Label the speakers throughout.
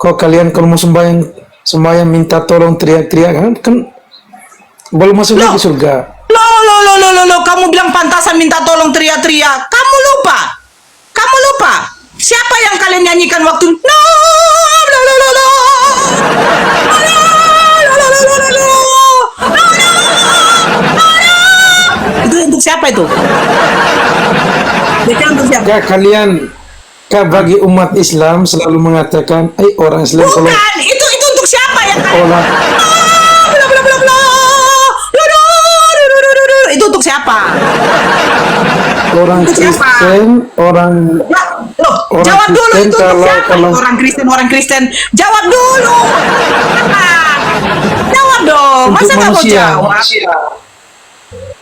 Speaker 1: Kok kalian kalau mau sembahyang minta tolong teriak-teriak kan belum masuk
Speaker 2: Loh,
Speaker 1: lagi surga.
Speaker 2: kamu bilang pantasan minta tolong teriak-teriak. Kamu lupa. Kamu lupa. Siapa yang kalian nyanyikan waktu no, lo, lo, lo, lo. Itu untuk siapa itu? Itu untuk siapa?
Speaker 1: Kak kalian bagi umat Islam selalu mengatakan, orang Islam kalau
Speaker 2: Bukan, itu untuk siapa yang kalian?
Speaker 1: olah
Speaker 2: Bla, bla, bla, bla. Itu untuk siapa?
Speaker 1: orang
Speaker 2: Itu siapa?
Speaker 1: Kristen, orang
Speaker 2: Loh,
Speaker 1: Orang
Speaker 2: jawab dulu
Speaker 1: Kristen
Speaker 2: itu untuk siapa?
Speaker 1: kalau-
Speaker 2: Orang Kristen. Jawab dulu. Jawab dong.
Speaker 1: untuk
Speaker 2: Masa nggak mau
Speaker 1: manusia.
Speaker 2: jawab?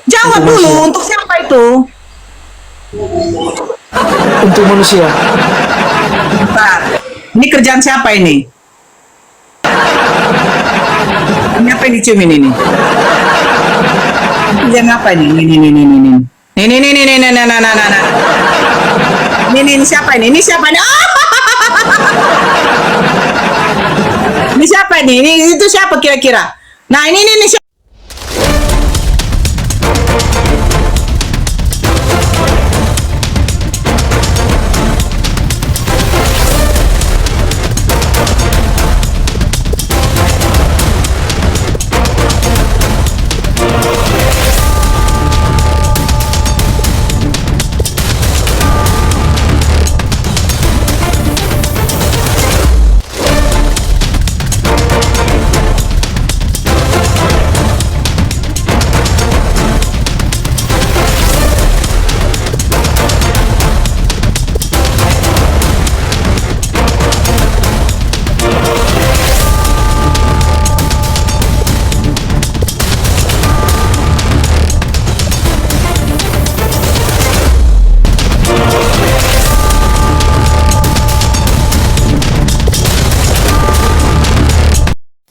Speaker 2: Jawab
Speaker 1: Untuk
Speaker 2: dulu.
Speaker 1: manusia.
Speaker 2: Untuk siapa itu?
Speaker 1: Untuk manusia.
Speaker 2: Bentar. Ini kerjaan siapa ini? Ini apa yang diciumin ini? Kerjaan apa ini? Ini siapa ini? Ini siapa ini? Ini siapa ini? Ini itu siapa kira-kira? Nah, ini siapa?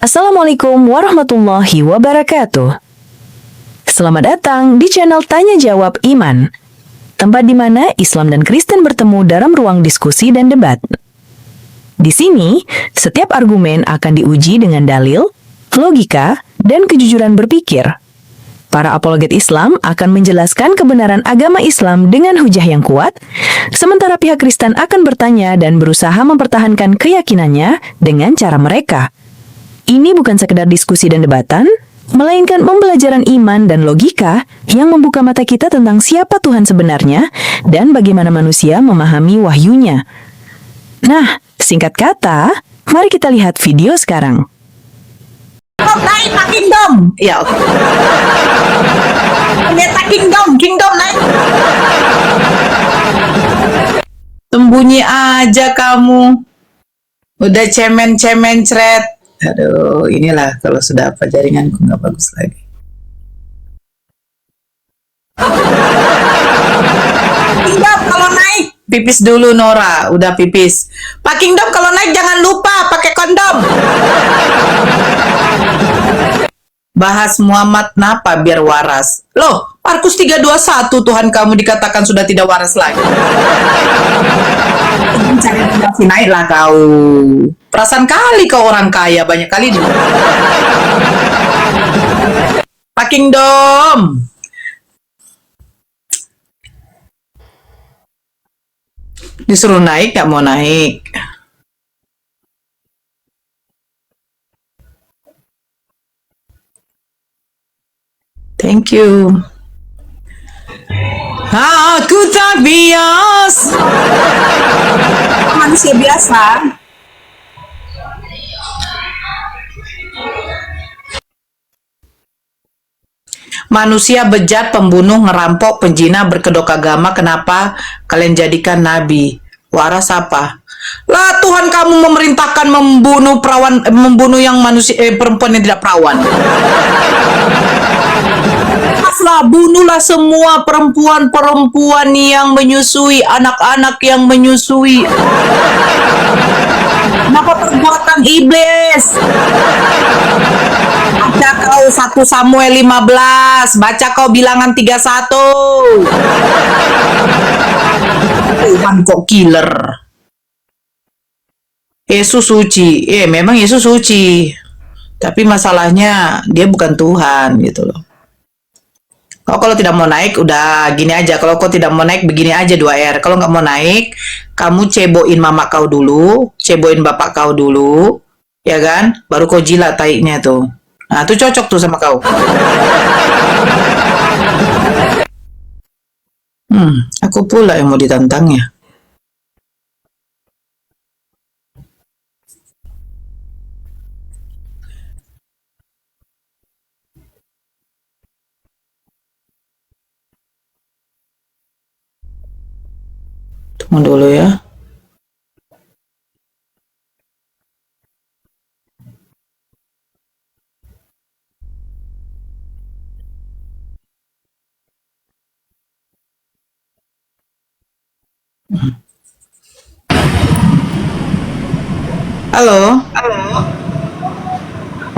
Speaker 3: Assalamualaikum warahmatullahi wabarakatuh. Selamat datang di channel Tanya Jawab Iman, tempat di mana Islam dan Kristen bertemu dalam ruang diskusi dan debat. Di sini, setiap argumen akan diuji dengan dalil, logika, dan kejujuran berpikir. Para apologet Islam akan menjelaskan kebenaran agama Islam dengan hujah yang kuat, sementara pihak Kristen akan bertanya dan berusaha mempertahankan keyakinannya dengan cara mereka. Ini bukan sekedar diskusi dan debatan, melainkan pembelajaran iman dan logika yang membuka mata kita tentang siapa Tuhan sebenarnya dan bagaimana manusia memahami wahyunya. Nah, singkat kata, mari kita lihat video sekarang.
Speaker 2: Naik Pak Kingdom. Ya, oke. Pendeta Kingdom naik. Sembunyi aja kamu. Udah cemen-cemen cret. Aduh, inilah kalau sudah apa jaringanku nggak bagus lagi. Kingdom kalau naik pipis dulu Nora, udah pipis. Pak Kingdom kalau naik jangan lupa pakai kondom. Bahas Muhammad napa biar waras. Loh, Markus 3:21 Tuhan kamu dikatakan sudah tidak waras lagi. Cari redaksi naiklah kau. Perasaan kali kau orang kaya, banyak kali juga. Pak Kingdom. Disuruh naik, gak mau naik. Thank you. Aku tak bias. Manusia biasa. Manusia bejat, pembunuh, ngerampok, penjina, berkedok agama. Kenapa kalian jadikan nabi? Waras apa? Lah Tuhan kamu memerintahkan membunuh perawan, membunuh yang manusia, perempuan yang tidak perawan. Paslah, bunuhlah semua perempuan-perempuan yang menyusui, anak-anak yang menyusui. Kenapa perbuatan iblis? Baca kau 1 Samuel 15, baca kau Bilangan 31. Tuhan kok killer. Yesus suci. Memang Yesus suci. Tapi masalahnya dia bukan Tuhan gitu loh. Kalau tidak mau naik, udah gini aja. Kalau kau tidak mau naik, begini aja 2R. Kalau nggak mau naik, kamu ceboin mama kau dulu, ceboin bapak kau dulu, ya kan? Baru kau jilat taiknya tuh. Nah, itu cocok tuh sama kau. Aku pula yang mau ditantangnya. Tunggu dulu ya. Halo.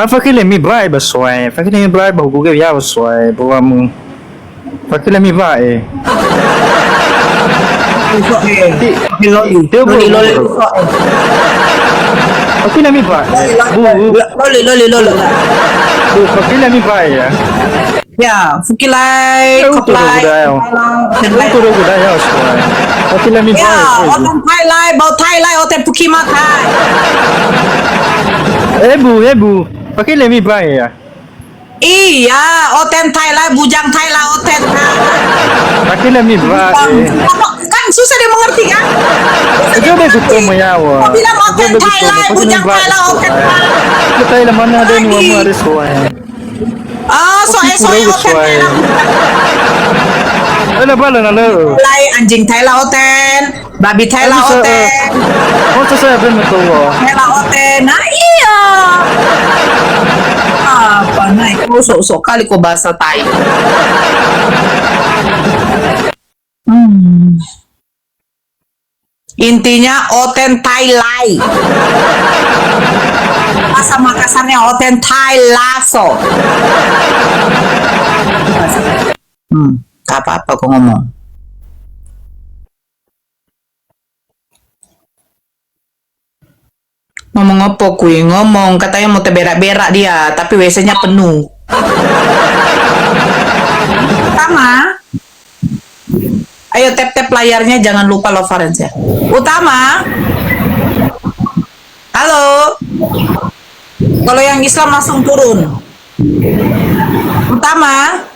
Speaker 4: Fakile mi vai baswai, fakile mi vai ba gugu ya baswai, bawa mu. Fakile mi vai.
Speaker 2: Loli.
Speaker 4: Fakile mi vai.
Speaker 2: Loli.
Speaker 4: Bu fakile mi vai ya.
Speaker 2: Ya, fukilai, koplai.
Speaker 4: Turu guda ya baswai. Fakile mi
Speaker 2: Ya,
Speaker 4: vai.
Speaker 2: oten Thai lai, bau Thai lai, oten pukima Thai.
Speaker 4: Ebu. Fakile mi vai ya.
Speaker 2: Iya, oten Thai lai, bujang Thai lai, oten Thai.
Speaker 4: Fakile mi vai.
Speaker 2: Kan susah dia mengerti kan?
Speaker 4: Coba gusto mo yawa.
Speaker 2: Kau bilang oten Thai lai, bujang Thai lai, oten Thai.
Speaker 4: Kita ila mana ada ni mo aris ko ay.
Speaker 2: Ah, soe oten Thai lai.
Speaker 4: Ala bala na lo.
Speaker 2: Lai anjing Thai lai oten, babi Thai lai oten,
Speaker 4: Mo sa sa ben mo to.
Speaker 2: Thai lai oten. Nah iya. Apa naik kau sok-sok kali kau bahasa Thai. Intinya oten Thai lai. Bahasa Makassarnya oten Thai laso. Tak apa-apa kau ngomong. Ngomong apa kui? Ngomong katanya mau teberak-berak dia, tapi WC-nya penuh. Utama, ayo tap-tap layarnya, jangan lupa love friends ya. Utama, halo. Kalau yang Islam langsung turun. Utama.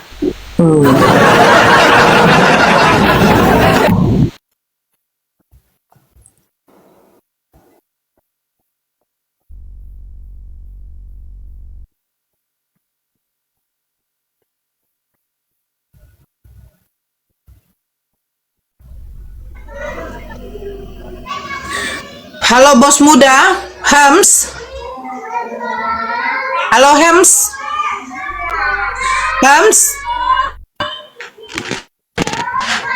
Speaker 2: Halo bos muda, Hems. Halo Hems. Hems.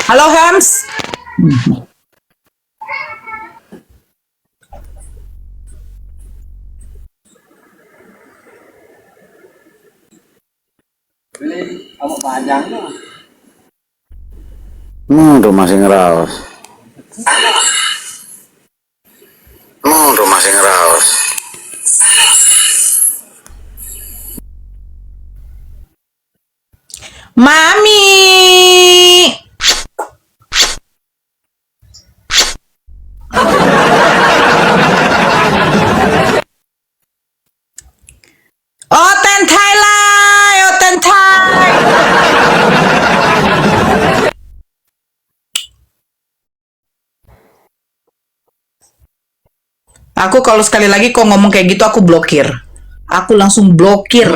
Speaker 2: Halo Hems.
Speaker 5: Rumah sing raos. Rumah sing raos.
Speaker 2: Mami. Oten Thai lai, oten Thai. Aku kalau sekali lagi kau ngomong kayak gitu aku blokir. Aku langsung blokir.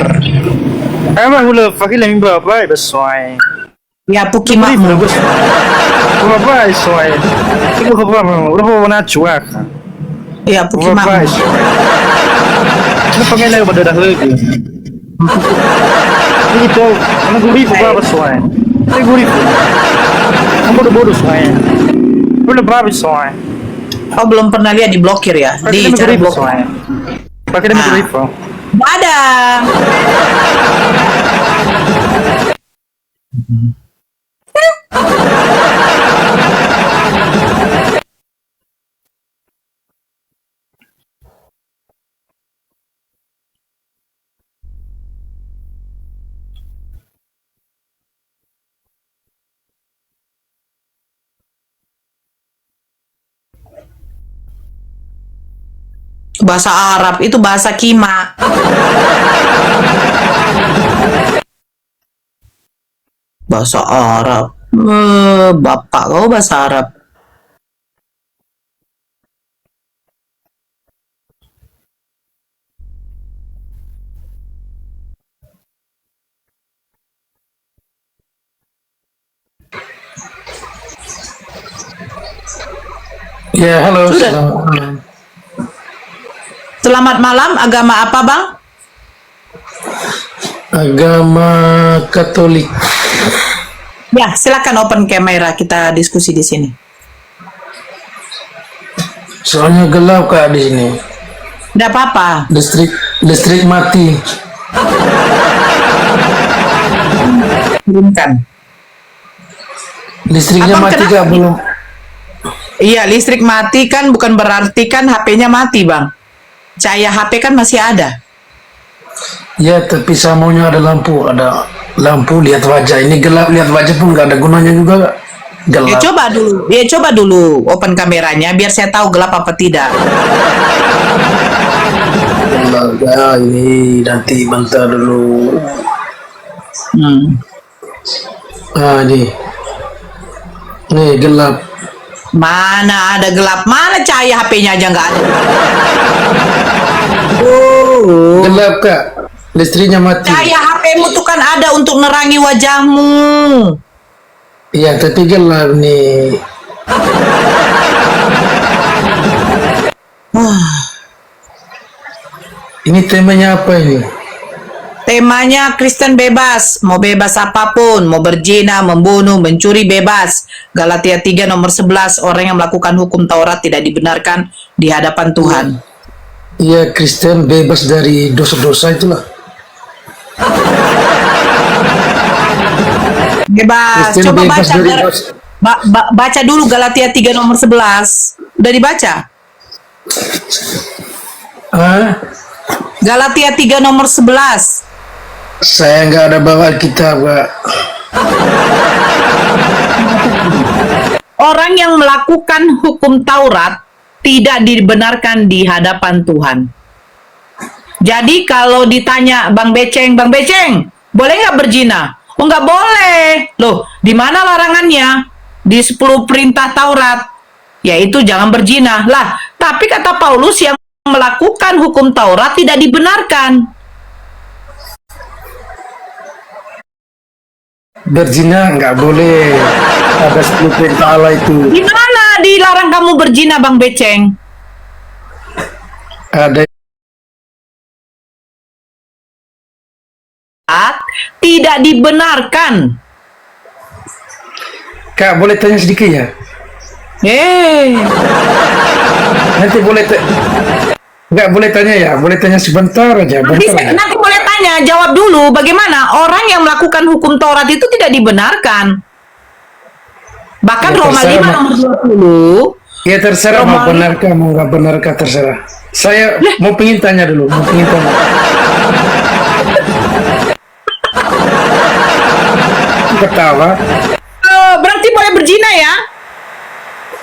Speaker 4: Emang hula fakile mi vai baswai.
Speaker 2: Ya pukima.
Speaker 4: Ura vai swai. Iku ko mo, ura na chuaka.
Speaker 2: Ya
Speaker 4: Ura
Speaker 2: pukima.
Speaker 4: vai swai. Ano pangailan ba dah lagi? Ito, ano guri ko ba baswai? Ay guri ko. Ang bodo swai. Ura ba swai.
Speaker 2: Kau belum pernah lihat di blokir ya? Di cara blokir.
Speaker 4: Pakai demi guri ko.
Speaker 2: Ada. Bahasa Arab itu bahasa kima. Bahasa Arab. Bapak kau bahasa Arab.
Speaker 1: Ya, halo.
Speaker 2: Sudah.
Speaker 1: Selamat malam.
Speaker 2: Selamat malam, agama apa bang?
Speaker 1: Agama Katolik.
Speaker 2: Ya, silakan open kamera, kita diskusi di sini.
Speaker 1: Soalnya gelap Kak di sini.
Speaker 2: Tidak apa-apa.
Speaker 1: Listrik mati.
Speaker 2: Kirimkan.
Speaker 1: Listriknya
Speaker 2: Abang
Speaker 1: mati
Speaker 2: kenapa?
Speaker 1: Kak belum.
Speaker 2: Iya, listrik mati kan bukan berarti kan HP-nya mati bang. Cahaya HP kan masih ada.
Speaker 1: Ya, tapi saya maunya ada lampu lihat wajah. Ini gelap, lihat wajah pun nggak ada gunanya juga Kak.
Speaker 2: Ya
Speaker 1: Gelap.
Speaker 2: coba dulu open kameranya biar saya tahu gelap apa tidak.
Speaker 1: Gelap. Ya, ini nanti bentar dulu. Ini. Nih gelap.
Speaker 2: Mana ada gelap, mana cahaya HP-nya aja nggak ada.
Speaker 1: Gelap Kak. Listriknya mati.
Speaker 2: Cahaya HP-mu tuh kan ada untuk nerangi wajahmu.
Speaker 1: Iya, tapi gelap nih. Ini temanya apa ini?
Speaker 2: Temanya Kristen bebas, mau bebas apapun, mau berzina, membunuh, mencuri bebas. Galatia 3 nomor 11, orang yang melakukan hukum Taurat tidak dibenarkan di hadapan Tuhan.
Speaker 1: Iya, Kristen bebas dari dosa-dosa itulah.
Speaker 2: Bebas.
Speaker 1: Kristen
Speaker 2: Coba
Speaker 1: bebas
Speaker 2: baca
Speaker 1: dari dosa.
Speaker 2: baca dulu Galatia 3 nomor 11. Udah dibaca?
Speaker 1: Ah,
Speaker 2: Galatia 3 nomor 11.
Speaker 1: saya nggak ada bawa kitab, Pak.
Speaker 2: Orang yang melakukan hukum Taurat tidak dibenarkan di hadapan Tuhan. Jadi kalau ditanya Bang Beceng, boleh nggak berzina? Oh nggak boleh. Loh, di mana larangannya? Di 10 perintah Taurat, yaitu jangan berzina. Lah, tapi kata Paulus yang melakukan hukum Taurat tidak dibenarkan.
Speaker 1: Berzina nggak boleh. Ada 10 perintah Allah itu.
Speaker 2: Di mana dilarang kamu berzina, Bang Beceng?
Speaker 1: Ada.
Speaker 2: Tidak dibenarkan.
Speaker 1: Kak, boleh tanya sedikit ya? Nanti nggak boleh tanya ya? Boleh tanya sebentar aja. Bentar aja.
Speaker 2: Nanti boleh tanya, jawab dulu. Bagaimana orang yang melakukan hukum Taurat itu tidak dibenarkan? Bahkan
Speaker 1: Ya,
Speaker 2: Roma
Speaker 1: terserah,
Speaker 2: 5 nomor 20.
Speaker 1: Ya terserah mau
Speaker 2: Roma-
Speaker 1: benarkah mau nggak benarkah terserah. Saya mau pengen tanya dulu, mau pengen tanya. Ketawa?
Speaker 2: Berarti boleh berzina ya?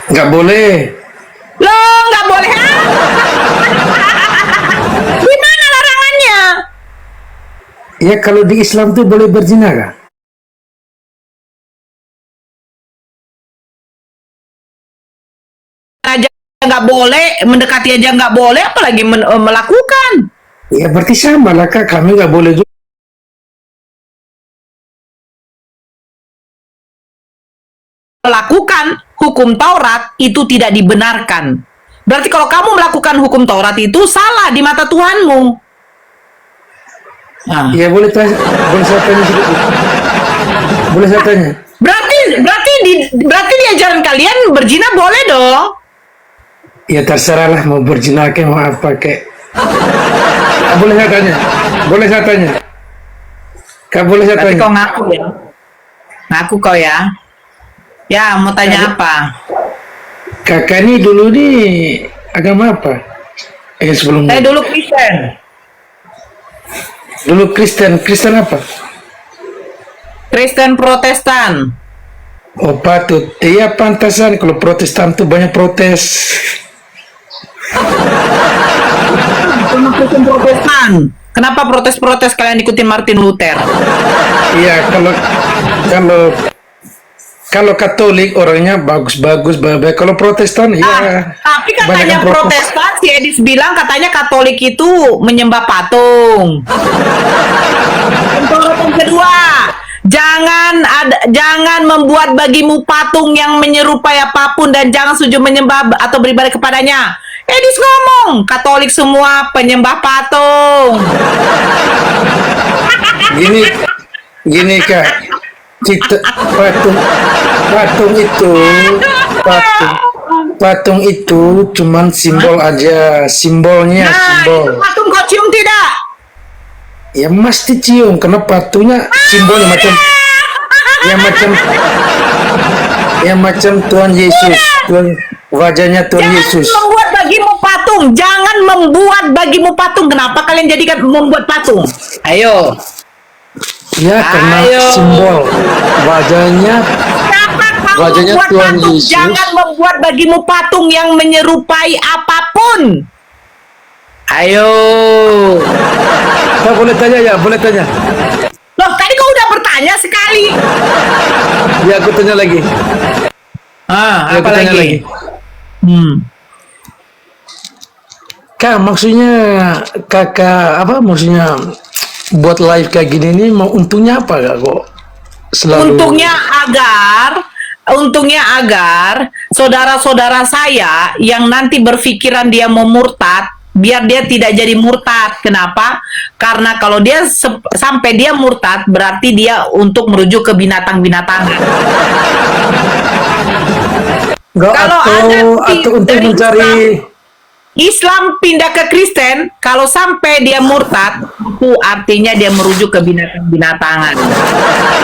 Speaker 1: Nggak boleh.
Speaker 2: Loh, nggak boleh. Di mana larangannya?
Speaker 1: Ya kalau di Islam tuh boleh berzina kah?
Speaker 2: Aja nggak boleh, mendekati aja nggak boleh, apalagi melakukan.
Speaker 1: Ya berarti sama lah Kak, kami nggak boleh juga.
Speaker 2: Melakukan hukum Taurat itu tidak dibenarkan. Berarti kalau kamu melakukan hukum Taurat itu salah di mata Tuhanmu. Nah,
Speaker 1: Ya boleh tanya, boleh saya tanya sedikit. Boleh saya tanya?
Speaker 2: berarti di ajaran kalian berzina boleh dong.
Speaker 1: Ya terserah lah mau berzina ke mau apa kek. Boleh saya tanya? Boleh saya tanya? Kak boleh saya
Speaker 2: Tapi
Speaker 1: tanya?
Speaker 2: kau ngaku ya. Ngaku kau ya. Ya, mau tanya apa?
Speaker 1: Kakak ini dulu nih agama apa? Sebelumnya.
Speaker 2: Saya dulu Kristen.
Speaker 1: Dulu Kristen. Kristen apa?
Speaker 2: Kristen Protestan.
Speaker 1: Oh patut. Iya pantasan kalau Protestan tuh banyak protes.
Speaker 2: hukum Protestan. Kenapa protes-protes kalian ikutin Martin Luther?
Speaker 1: Iya, kalau kalau Katolik orangnya bagus-bagus, baik. Kalau Protestan, ya.
Speaker 2: Tapi katanya
Speaker 1: kebanyakan protes.
Speaker 2: Protestan, si Edis bilang katanya Katolik itu menyembah patung. Untuk yang kedua, jangan membuat bagimu patung yang menyerupai apapun dan jangan sujud menyembah atau beribadah kepadanya. Edis ngomong, Katolik semua penyembah patung.
Speaker 1: Gini Kak, patung itu cuman simbol aja, simbolnya simbol.
Speaker 2: Itu patung kau cium tidak?
Speaker 1: Ya mesti cium karena patungnya simbolnya macam Tuhan Yesus, wajahnya Tuhan Yesus.
Speaker 2: Jangan membuat bagimu patung. Kenapa kalian jadikan membuat patung? Ayo.
Speaker 1: Ya karena simbol wajahnya
Speaker 2: Membuat
Speaker 1: Tuhan
Speaker 2: patung.
Speaker 1: Yesus.
Speaker 2: Jangan membuat bagimu patung yang menyerupai apapun. Ayo.
Speaker 1: Kau boleh tanya ya, boleh tanya.
Speaker 2: Loh, tadi kau udah bertanya sekali.
Speaker 1: Ya aku tanya lagi. Ya,
Speaker 2: Apa
Speaker 1: aku tanya
Speaker 2: lagi?
Speaker 1: Kak, maksudnya kakak apa maksudnya buat live kayak gini nih mau untungnya apa kak kok selalu
Speaker 2: Untungnya agar saudara-saudara saya yang nanti berpikiran dia mau murtad, biar dia tidak jadi murtad. Kenapa? Karena kalau dia sampai dia murtad, berarti dia untuk merujuk ke binatang-binatangan.
Speaker 1: Nggak,
Speaker 2: Kalau
Speaker 1: atau untuk
Speaker 2: dari
Speaker 1: mencari
Speaker 2: Islam pindah ke Kristen, kalau sampai dia murtad, itu artinya dia merujuk ke binatang-binatangan.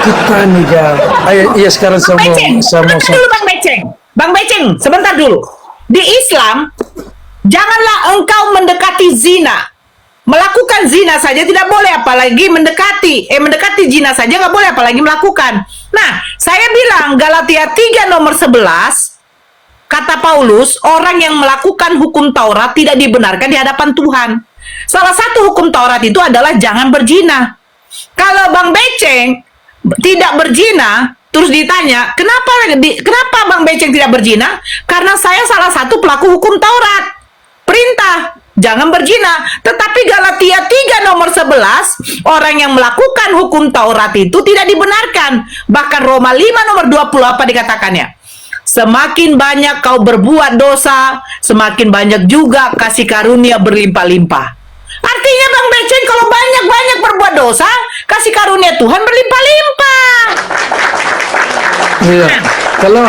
Speaker 1: kita nih kak. Ayo, iya sekarang
Speaker 2: Bang Beceng, sebentar dulu Bang Beceng. Bang Beceng, sebentar dulu. Di Islam, janganlah engkau mendekati zina. Melakukan zina saja tidak boleh, apalagi mendekati zina saja nggak boleh, apalagi melakukan. Nah, saya bilang Galatia 3 nomor 11, kata Paulus, orang yang melakukan hukum Taurat tidak dibenarkan di hadapan Tuhan. Salah satu hukum Taurat itu adalah jangan berzina. Kalau Bang Beceng tidak berzina, terus ditanya, kenapa Bang Beceng tidak berzina? Karena saya salah satu pelaku hukum Taurat. Perintah, jangan berzina. Tetapi Galatia 3 nomor 11, orang yang melakukan hukum Taurat itu tidak dibenarkan. Bahkan Roma 5 nomor 20 apa dikatakannya? Semakin banyak kau berbuat dosa, semakin banyak juga kasih karunia berlimpah-limpah. Artinya Bang Beceng kalau banyak-banyak berbuat dosa, kasih karunia Tuhan berlimpah-limpah.
Speaker 1: iya. Kalau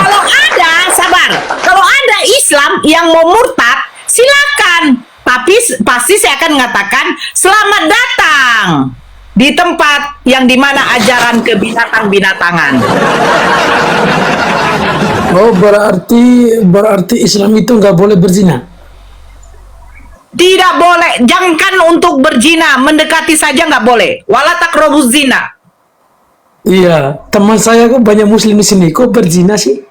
Speaker 2: Kalau ada Islam yang mau murtad, silakan. Tapi pasti saya akan mengatakan selamat datang di tempat yang dimana ajaran kebinatang-binatangan.
Speaker 1: oh berarti Islam itu nggak boleh berzina.
Speaker 2: Tidak boleh, jangankan untuk berzina, mendekati saja nggak boleh. Wala taqrabuz zina.
Speaker 1: Iya, teman saya kok banyak muslim di sini kok berzina sih.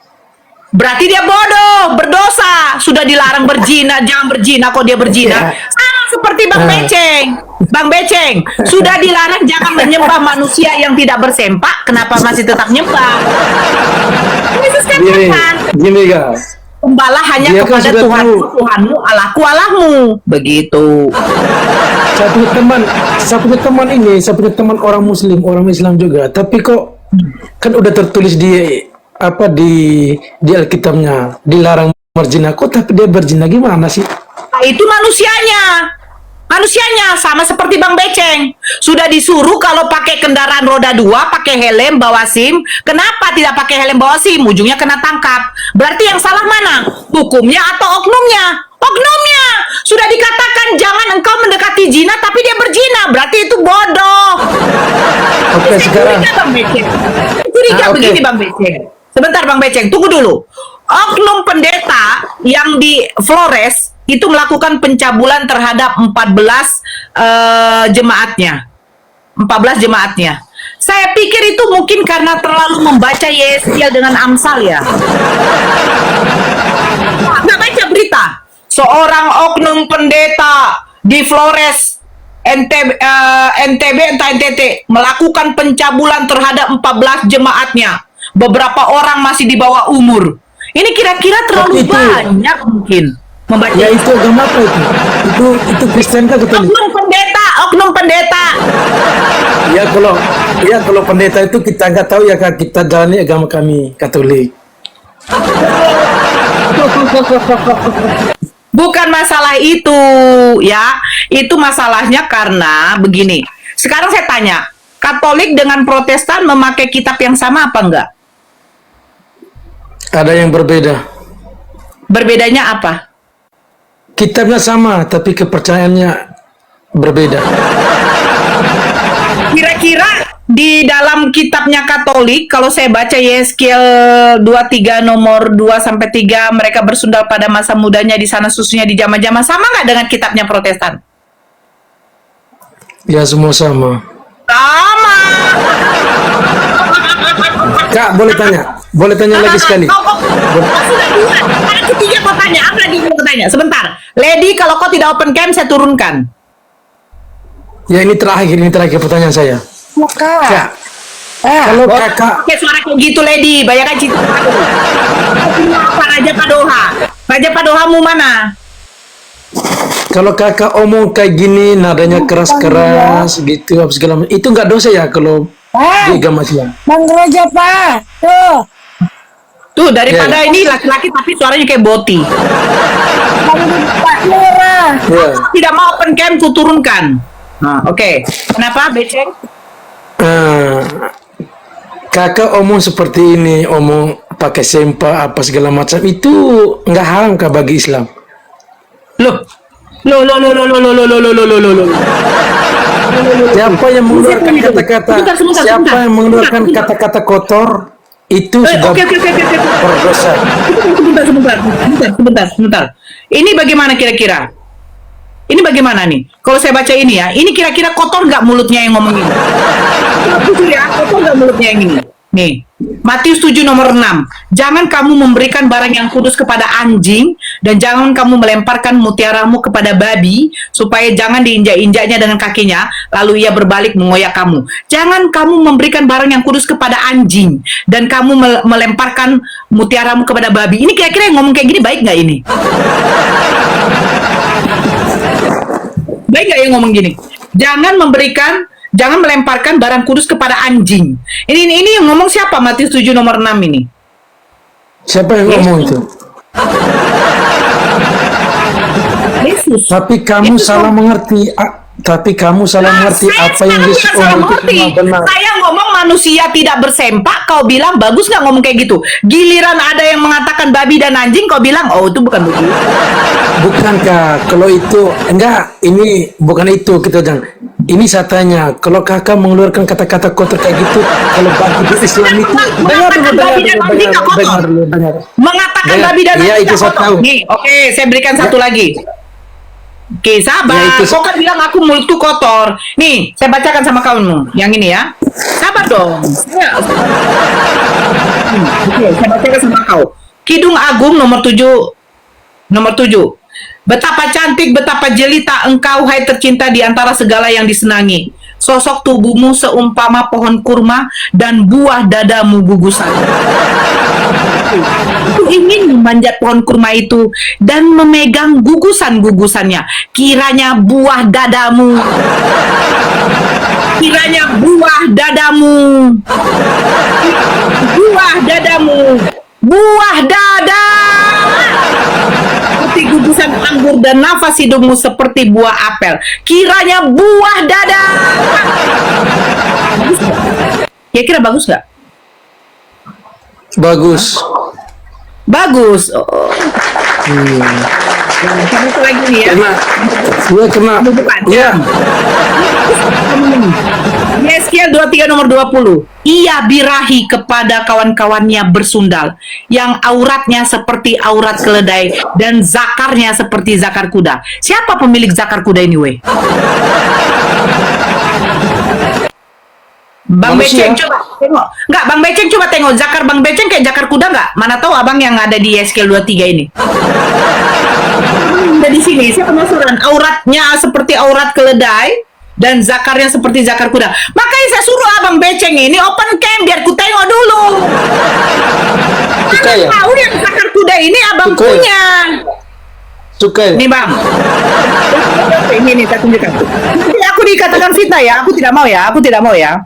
Speaker 2: Berarti dia bodoh, berdosa. Sudah dilarang berzina, jangan berzina kok dia berzina.
Speaker 1: Ya.
Speaker 2: Sama seperti Bang Beceng. Bang Beceng, sudah dilarang jangan menyembah manusia yang tidak bersempak, kenapa masih tetap nyembah? Yesus katakan,
Speaker 1: Gini kak.
Speaker 2: sembahlah hanya
Speaker 1: Dia kan
Speaker 2: kepada
Speaker 1: sudah
Speaker 2: Tuhan,
Speaker 1: tahu.
Speaker 2: Tuhanmu, Allahku, Allahmu. Begitu.
Speaker 1: Saya punya teman orang muslim, orang Islam juga. Tapi kok kan udah tertulis di Alkitabnya dilarang berzina. Kok tapi dia berzina gimana sih?
Speaker 2: Nah, itu manusianya sama seperti Bang Beceng. Sudah disuruh kalau pakai kendaraan roda 2, pakai helm, bawa SIM. Kenapa tidak pakai helm, bawa SIM? Ujungnya kena tangkap. Berarti yang salah mana? Hukumnya atau oknumnya? Oknumnya. Sudah dikatakan jangan engkau mendekati zina, tapi dia berzina. Berarti itu bodoh.
Speaker 1: Oke, sekarang.
Speaker 2: Curiga Bang Beceng. Curiga
Speaker 1: oke.
Speaker 2: begini Bang Beceng. Sebentar Bang Beceng, tunggu dulu. Oknum pendeta yang di Flores itu melakukan pencabulan terhadap 14 jemaatnya. 14 jemaatnya. Saya pikir itu mungkin karena terlalu membaca Yesaya dengan Amsal ya. Nggak baca berita. Seorang oknum pendeta di Flores NTB entah NTT melakukan pencabulan terhadap 14 jemaatnya. Beberapa orang masih di bawah umur. Ini kira-kira terlalu
Speaker 1: Tapi itu-
Speaker 2: banyak mungkin membaca.
Speaker 1: Ya itu agama apa itu? Itu Kristen kah Katolik?
Speaker 2: Oknum pendeta.
Speaker 1: Ya kalau pendeta itu kita nggak tahu ya Kak, kita jalani agama kami Katolik.
Speaker 2: Bukan masalah itu, ya. Itu masalahnya karena begini. Sekarang saya tanya, Katolik dengan Protestan memakai kitab yang sama apa enggak?
Speaker 1: Ada yang berbeda.
Speaker 2: Berbedanya apa?
Speaker 1: Kitabnya sama tapi kepercayaannya berbeda.
Speaker 2: Kira-kira di dalam kitabnya Katolik, kalau saya baca Yeskiel 23 nomor 2 sampai 3, mereka bersundal pada masa mudanya di sana susunya di jama-jama, sama nggak dengan kitabnya Protestan?
Speaker 1: Ya semua sama.
Speaker 2: Sama.
Speaker 1: Kak boleh tanya? Boleh tanya lagi sekali?
Speaker 2: Sudah dua. Ada ketiga kau tanya. Apa lagi kau tanya? Sebentar. Lady, kalau kau tidak open cam, saya turunkan.
Speaker 1: Ya ini terakhir pertanyaan saya. Kak, kalau kakak
Speaker 2: Oke, suara kayak gitu, Lady. Bayangkan situ. Apa Raja Padoha? Raja Padohamu mana?
Speaker 1: kalau kakak omong kayak gini nadanya keras-keras gitu apa segala macam, itu nggak dosa ya kalau di agama Islam?
Speaker 6: Bang Raja Pak, tuh.
Speaker 2: Tuh, daripada ini laki-laki tapi suaranya kayak boti.
Speaker 6: Pak Lurah.
Speaker 1: Ya.
Speaker 2: Tidak mau open cam, ku turunkan. Nah, oke. Kenapa, Beceng?
Speaker 1: Kakak omong seperti ini, omong pakai sempa apa segala macam, itu nggak haram kah bagi Islam?
Speaker 2: Loh.
Speaker 1: Siapa yang mengeluarkan kata-kata?
Speaker 2: Sebentar.
Speaker 1: Siapa yang mengeluarkan kata-kata kotor itu sudah
Speaker 2: Oke.
Speaker 1: berdosa.
Speaker 2: Sebentar. Ini bagaimana kira-kira? Ini bagaimana nih? Kalau saya baca ini ya, ini kira-kira kotor nggak mulutnya yang ngomong ini? Jujur ya, kotor nggak mulutnya yang ini? Nih, Matius 7 nomor 6. Jangan kamu memberikan barang yang kudus kepada anjing, dan jangan kamu melemparkan mutiaramu kepada babi, supaya jangan diinjak-injaknya dengan kakinya, lalu ia berbalik mengoyak kamu. Jangan kamu memberikan barang yang kudus kepada anjing, dan kamu melemparkan mutiaramu kepada babi. Ini kira-kira yang ngomong kayak gini baik nggak ini? Baik nggak yang ngomong gini? Jangan melemparkan barang kudus kepada anjing. Ini yang ngomong siapa? Matius 7 nomor 6 ini.
Speaker 1: Siapa yang ngomong itu?
Speaker 2: Yesus.
Speaker 1: Tapi kamu
Speaker 2: Itu
Speaker 1: salah mengerti. Tapi kamu salah mengerti apa yang Yesus omong itu semua benar.
Speaker 2: Saya ngomong manusia tidak bersempak, kau bilang bagus nggak ngomong kayak gitu. Giliran ada yang mengatakan babi dan anjing, kau bilang oh itu bukan begitu.
Speaker 1: Bukankah kalau itu enggak, ini bukan itu kita jangan. Ini saya tanya, kalau kakak mengeluarkan kata-kata kotor kayak gitu, kalau bagi Islam itu dengar.
Speaker 2: Mengatakan
Speaker 1: Dengar.
Speaker 2: babi dan
Speaker 1: Iya,
Speaker 2: anjing
Speaker 1: itu
Speaker 2: nggak
Speaker 1: saya
Speaker 2: kotor.
Speaker 1: tahu.
Speaker 2: Nih, oke, saya berikan satu lagi. Oke, sabar.
Speaker 1: Ya, itu
Speaker 2: Kau kan bilang aku mulutku kotor. Nih, saya bacakan sama kamu. Yang ini ya. Sabar dong. Ya. Oke, saya bacakan sama kau. Kidung Agung nomor 7. Betapa cantik, betapa jelita engkau, hai tercinta di antara segala yang disenangi. Sosok tubuhmu seumpama pohon kurma dan buah dadamu gugusan. Aku ingin memanjat pohon kurma itu dan memegang gugusan-gugusannya. Kiranya buah dadamu. Buah dada. Seperti gugusan anggur dan nafas hidupmu seperti buah apel. Kiranya buah dada. Bagus nggak? Kira-kira bagus nggak?
Speaker 1: Bagus.
Speaker 2: Oh. Satu lagi nih ya.
Speaker 1: Kena.
Speaker 2: Bukan.
Speaker 1: Ya.
Speaker 2: Yeskiel 23 nomor 20. Ia birahi kepada kawan-kawannya bersundal, yang auratnya seperti aurat keledai dan zakarnya seperti zakar kuda. Siapa pemilik zakar kuda ini, weh? Bang
Speaker 1: Manusia.
Speaker 2: Beceng coba tengok. Enggak, Bang Beceng coba tengok zakar Bang Beceng kayak zakar kuda enggak? Mana tahu Abang yang ada di Yeskiel 23 ini. ada di sini. Saya penasaran. Auratnya seperti aurat keledai dan zakarnya seperti zakar kuda. Makanya saya suruh abang beceng ini open cam biar ku tengok dulu.
Speaker 1: Suka
Speaker 2: Mana
Speaker 1: ya?
Speaker 2: tahu yang zakar kuda ini abang
Speaker 1: Suka ya?
Speaker 2: punya.
Speaker 1: Suka ya?
Speaker 2: Nih bang, ini saya tunjukkan. Nanti aku dikatakan fitnah ya. Aku tidak mau ya. Aku tidak mau ya.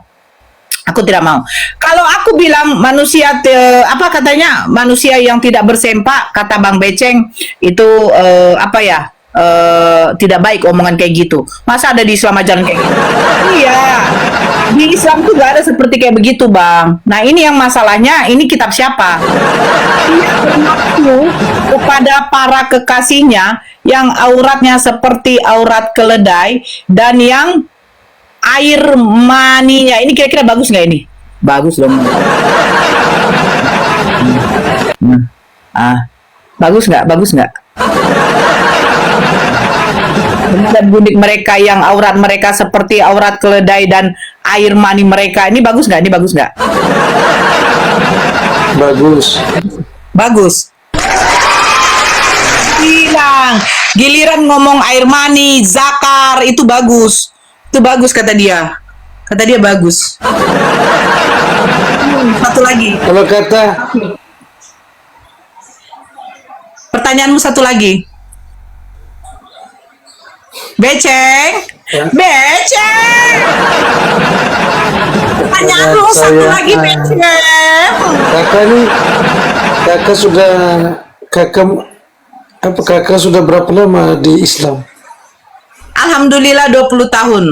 Speaker 2: Aku tidak mau. Kalau aku bilang manusia apa katanya manusia yang tidak bersempak, kata Bang Beceng itu apa ya tidak baik omongan kayak gitu. Masa ada di Islam ajaran kayak gitu? Iya. Di Islam tuh gak ada seperti kayak begitu Bang. Nah ini yang masalahnya. Ini kitab siapa? Dia bermaksud kepada para kekasihnya yang auratnya seperti aurat keledai dan yang air maninya ini kira-kira bagus nggak ini? Bagus dong. Bagus nggak? Bagus nggak? Dan bunik mereka yang aurat mereka seperti aurat keledai dan air mani mereka ini bagus nggak? Ini bagus nggak?
Speaker 1: Bagus.
Speaker 2: Bagus. Giliran ngomong air mani, zakar itu bagus. Itu bagus kata dia. Kata dia bagus. Satu lagi.
Speaker 1: Kalau kata
Speaker 2: Pertanyaanmu satu lagi. Beceng.
Speaker 1: Ya.
Speaker 2: Beceng. Pertanyaanmu satu
Speaker 1: Saya,
Speaker 2: lagi Beceng.
Speaker 1: kakak sudah berapa lama di Islam?
Speaker 2: Alhamdulillah 20 tahun.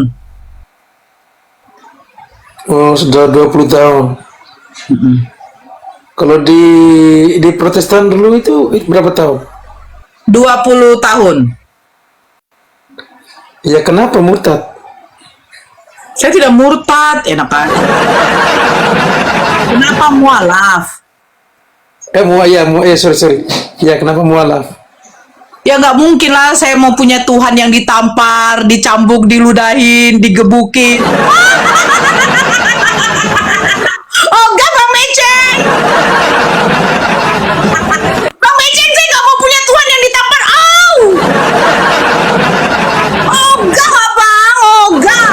Speaker 1: Oh, sudah 20 tahun. Kalau di Protestan dulu itu berapa tahun?
Speaker 2: 20 tahun.
Speaker 1: Ya kenapa murtad?
Speaker 2: Saya tidak murtad, enak kan? Kenapa mualaf?
Speaker 1: Sorry. Ya kenapa mualaf?
Speaker 2: Ya nggak mungkin lah saya mau punya Tuhan yang ditampar, dicambuk, diludahin, digebukin. Oh enggak Bang Beceng. Bang Beceng saya nggak mau punya Tuhan yang ditampar. Oh enggak Bang, oh enggak.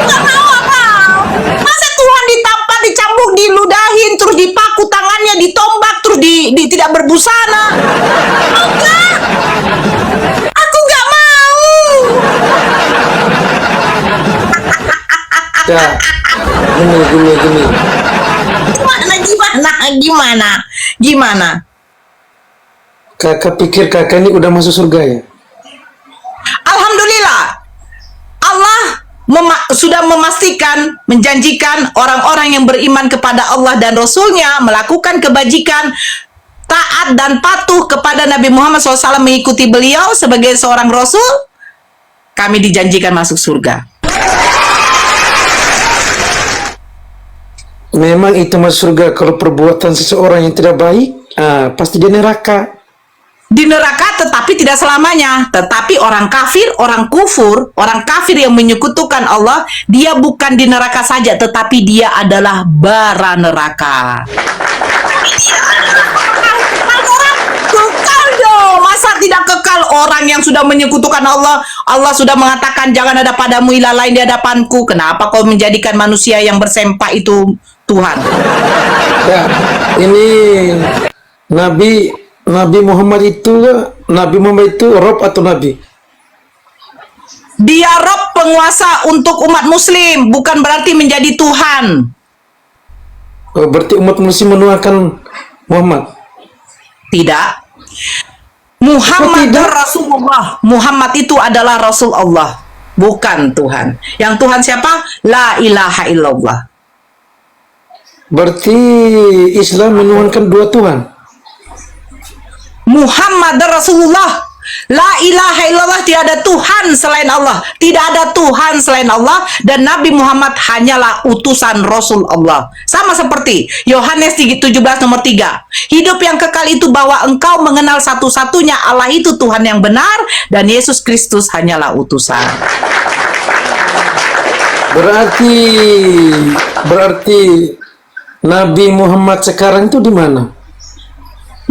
Speaker 2: Nggak mau Abang. Masa Tuhan ditampar, dicambuk, diludahin, terus dipaku tangannya, ditombak, terus tidak berbusana. Oh enggak. Aku nggak mau.
Speaker 1: Ya, gini.
Speaker 2: Gimana?
Speaker 1: Kakak pikir kakak ini udah masuk surga ya?
Speaker 2: Alhamdulillah. Allah sudah memastikan, menjanjikan orang-orang yang beriman kepada Allah dan Rasul-Nya melakukan kebajikan, taat dan patuh kepada Nabi Muhammad SAW, mengikuti beliau sebagai seorang Rasul, kami dijanjikan masuk surga.
Speaker 1: Memang itu masuk surga kalau perbuatan seseorang yang tidak baik, pasti dia neraka.
Speaker 2: Di neraka tetapi tidak selamanya. Tetapi orang kafir, orang kufur, orang kafir yang menyekutukan Allah, dia bukan di neraka saja, tetapi dia adalah bara neraka. Kekal dong. Masa tidak kekal orang yang sudah menyekutukan Allah? Allah sudah mengatakan jangan ada padamu ilah lain di hadapanku. Kenapa kau menjadikan manusia yang bersempak itu Tuhan?
Speaker 1: Ya, ini Nabi Muhammad itu Rob atau Nabi?
Speaker 2: Dia Rob, penguasa untuk umat muslim, bukan berarti menjadi Tuhan.
Speaker 1: Oh, berarti umat muslim menuakan Muhammad?
Speaker 2: Tidak. Muhammad
Speaker 1: tidak?
Speaker 2: Rasulullah. Muhammad itu adalah Rasul Allah, bukan Tuhan. Yang Tuhan siapa? La ilaha illallah.
Speaker 1: Berarti Islam menuhankan dua Tuhan?
Speaker 2: Muhammad Rasulullah. La ilaha illallah, tidak ada Tuhan selain Allah. Tidak ada Tuhan selain Allah. Dan Nabi Muhammad hanyalah utusan Rasul Allah. Sama seperti Yohanes 17 nomor 3. Hidup yang kekal itu bahwa engkau mengenal satu-satunya Allah itu Tuhan yang benar, dan Yesus Kristus hanyalah utusan.
Speaker 1: Berarti Nabi Muhammad sekarang itu di mana?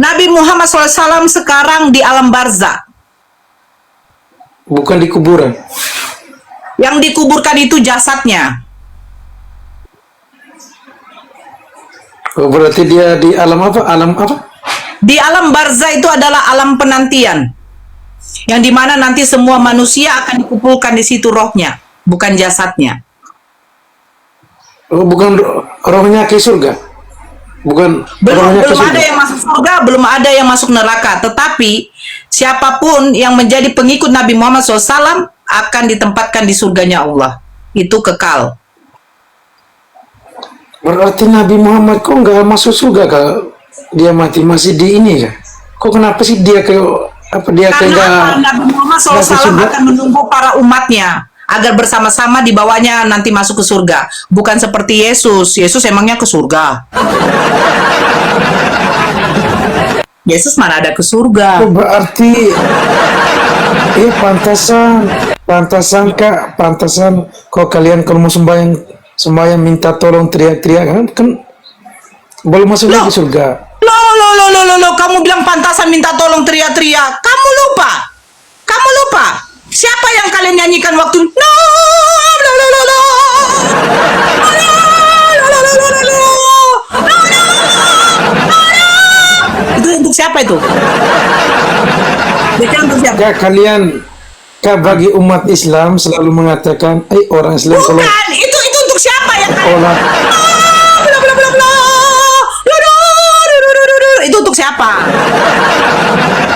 Speaker 2: Nabi Muhammad SAW sekarang di alam barzah.
Speaker 1: bukan di kuburan.
Speaker 2: Yang dikuburkan itu jasadnya.
Speaker 1: Oh, berarti dia di alam apa? Alam apa?
Speaker 2: Di alam barzah itu adalah alam penantian. Yang dimana nanti semua manusia akan dikumpulkan di situ rohnya, bukan jasadnya.
Speaker 1: Oh, bukan rohnya ke surga. Bukan rohnya ke
Speaker 2: Belum
Speaker 1: surga.
Speaker 2: ada yang masuk surga, belum ada yang masuk neraka. Tetapi siapapun yang menjadi pengikut Nabi Muhammad SAW akan ditempatkan di surganya Allah. Itu kekal.
Speaker 1: Berarti Nabi Muhammad kok nggak masuk surga kalau dia mati masih di ini ya? Kok kenapa sih dia ke apa dia
Speaker 2: Karena Nabi Muhammad
Speaker 1: nggak ke
Speaker 2: SAW
Speaker 1: surga?
Speaker 2: akan menunggu para umatnya agar bersama-sama dibawanya nanti masuk ke surga. Bukan seperti Yesus. Yesus emangnya ke surga. Yesus mana ada ke surga.
Speaker 1: Oh, berarti pantasan kak, pantasan kok kalian kalau mau sembahyang minta tolong teriak-teriak kan belum masuk lagi surga.
Speaker 2: Loh, kamu bilang pantasan minta tolong teriak-teriak. Kamu lupa. Siapa yang kalian nyanyikan waktu Itu untuk siapa itu? Itu untuk siapa?
Speaker 1: Kak kalian bagi umat Islam selalu mengatakan, orang Islam kalau
Speaker 2: Bukan, itu untuk siapa yang kalian?
Speaker 1: olah
Speaker 2: Itu untuk siapa?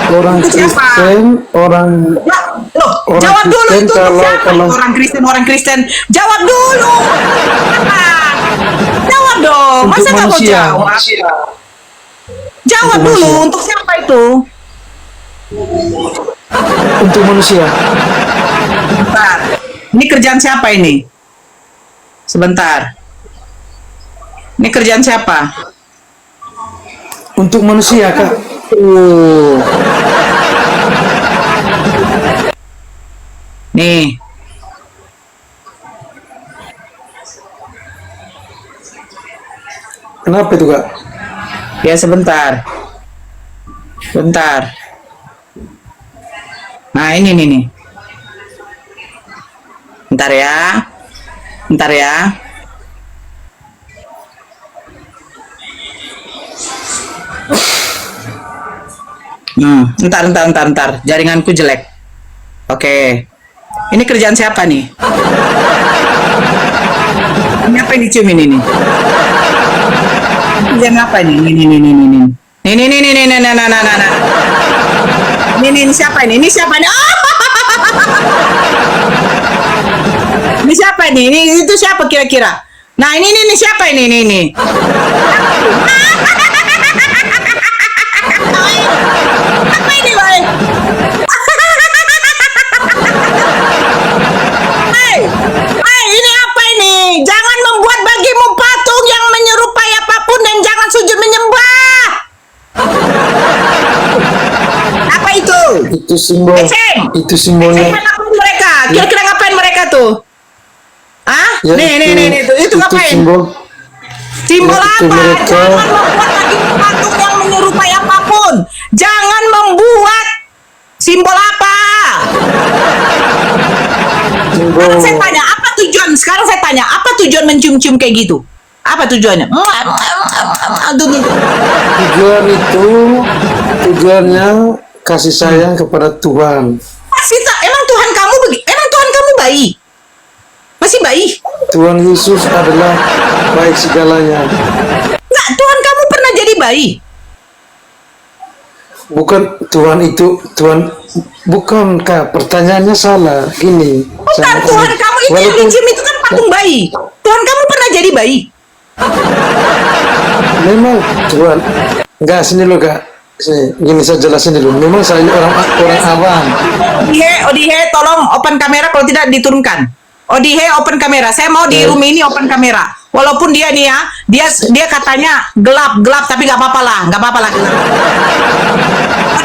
Speaker 1: orang
Speaker 2: Itu siapa?
Speaker 1: Kristen, orang
Speaker 2: Loh,
Speaker 1: Orang
Speaker 2: jawab dulu
Speaker 1: Kristen
Speaker 2: itu untuk siapa?
Speaker 1: kalau-
Speaker 2: Orang Kristen. Jawab dulu. Jawab dong.
Speaker 1: untuk
Speaker 2: Masa nggak mau
Speaker 1: manusia.
Speaker 2: jawab? Jawab
Speaker 1: Untuk
Speaker 2: dulu.
Speaker 1: manusia.
Speaker 2: Untuk siapa itu?
Speaker 1: Untuk manusia.
Speaker 2: Bentar. Ini kerjaan siapa ini? Sebentar. Ini kerjaan siapa?
Speaker 1: Untuk manusia, Kak.
Speaker 2: Nih.
Speaker 1: Kenapa itu, Kak?
Speaker 2: Ya sebentar. Bentar. Nah, ini nih. Bentar ya. Bentar. Jaringanku jelek. Oke. Ini kerjaan siapa nih? Ini apa yang dicium ini nih? Kerjaan apa nih? Ini. Ini siapa ini? Ini siapa nih? Ini siapa ini? Ini itu siapa kira-kira? Nah, ini siapa ini? Ini. Apa ini, Boy? Hai, ini apa ini? Jangan membuat bagimu patung yang menyerupai apapun dan jangan sujud menyembah. Apa itu?
Speaker 1: Itu simbol.
Speaker 2: Eceng.
Speaker 1: Itu simbolnya.
Speaker 2: Ngapain mereka? Kira-kira ngapain mereka tuh? Hah?
Speaker 1: Ya,
Speaker 2: Nih, itu ngapain? Simbol
Speaker 1: itu
Speaker 2: apa?
Speaker 1: mereka.
Speaker 2: Jangan membuat lagi patung yang menyerupai apapun. Jangan membuat simbol apa?
Speaker 1: Simbol.
Speaker 2: Sekarang saya tanya, apa tujuan mencium-cium kayak gitu? Apa tujuannya?
Speaker 1: Tujuannya kasih sayang kepada Tuhan.
Speaker 2: Emang Tuhan kamu bayi? Masih bayi?
Speaker 1: Tuhan Yesus adalah baik segalanya.
Speaker 2: Nggak, Tuhan kamu pernah jadi bayi?
Speaker 1: Bukan bukan Kak, pertanyaannya salah. Gini.
Speaker 2: Bukan, Tuhan kamu itu yang dicium itu kan patung bayi. Tuhan kamu pernah jadi bayi?
Speaker 1: Memang Tuhan. Enggak, sini lo Kak. Gini saya jelasin dulu. Memang saya orang awam.
Speaker 2: Odihe, tolong open kamera, kalau tidak diturunkan. Odihe, open kamera. Saya mau di room ini open kamera. Walaupun dia nih ya, dia katanya gelap, tapi nggak apa-apa lah.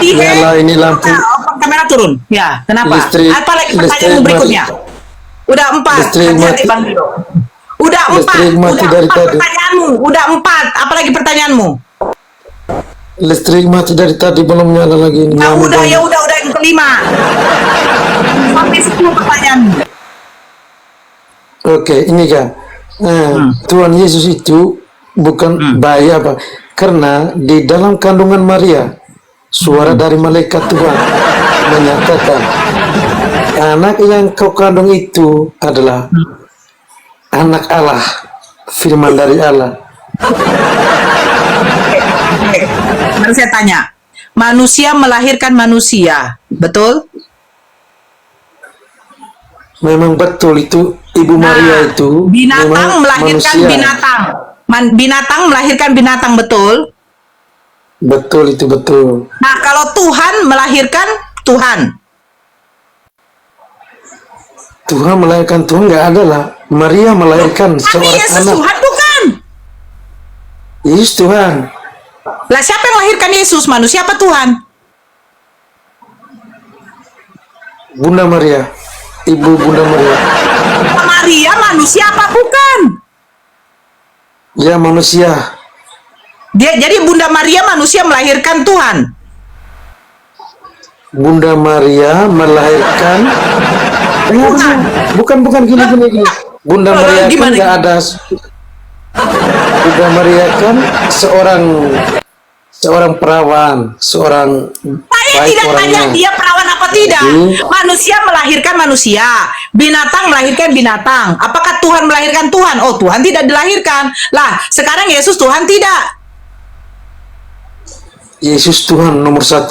Speaker 2: Odihe,
Speaker 1: Yalah, ini lampu.
Speaker 2: open kamera turun. Ya, kenapa?
Speaker 1: Listrik-
Speaker 2: Apa lagi pertanyaanmu
Speaker 1: listrik
Speaker 2: berikutnya? Udah 4.
Speaker 1: Listrik
Speaker 2: Hati-hati,
Speaker 1: mati.
Speaker 2: Bang Dido. Udah 4.
Speaker 1: Listrik mati dari tadi.
Speaker 2: Pertanyaanmu. Udah 4. Apa lagi pertanyaanmu?
Speaker 1: Listrik mati dari tadi belum nyala lagi.
Speaker 2: Nah,
Speaker 1: Nyala
Speaker 2: udah
Speaker 1: banget.
Speaker 2: yang kelima. Sampai 10 pertanyaan.
Speaker 1: Oke, ini kan. Tuhan Yesus itu bukan bayi apa? Karena di dalam kandungan Maria, suara dari malaikat Tuhan menyatakan, anak yang kau kandung itu adalah anak Allah, firman dari Allah.
Speaker 2: Mari saya tanya. Manusia melahirkan manusia, betul?
Speaker 1: Memang betul itu Ibu Maria itu
Speaker 2: binatang
Speaker 1: memang
Speaker 2: melahirkan
Speaker 1: manusia.
Speaker 2: binatang. Binatang melahirkan binatang, betul?
Speaker 1: Betul itu betul.
Speaker 2: Nah, kalau Tuhan melahirkan Tuhan.
Speaker 1: Tuhan melahirkan Tuhan nggak ada lah. Maria melahirkan
Speaker 2: Tapi
Speaker 1: seorang
Speaker 2: Yesus
Speaker 1: anak.
Speaker 2: Tuhan bukan.
Speaker 1: Yesus Tuhan.
Speaker 2: Lah siapa yang melahirkan Yesus? Manusia apa Tuhan?
Speaker 1: Bunda Maria. Ibu Bunda Maria.
Speaker 2: Maria manusia apa bukan?
Speaker 1: Ya manusia.
Speaker 2: Jadi Bunda Maria manusia melahirkan Tuhan.
Speaker 1: Bunda Maria melahirkan bukan gini. Bunda Maria kan
Speaker 2: Gimana?
Speaker 1: nggak ada. Bunda Maria kan seorang perawan, seorang
Speaker 2: Saya
Speaker 1: baik
Speaker 2: tidak tanya
Speaker 1: orangnya.
Speaker 2: dia perawan apa tidak. Manusia melahirkan manusia, binatang melahirkan binatang. Apakah Tuhan melahirkan Tuhan? Oh, Tuhan tidak dilahirkan. Lah, sekarang Yesus Tuhan tidak.
Speaker 1: Yesus Tuhan nomor 1.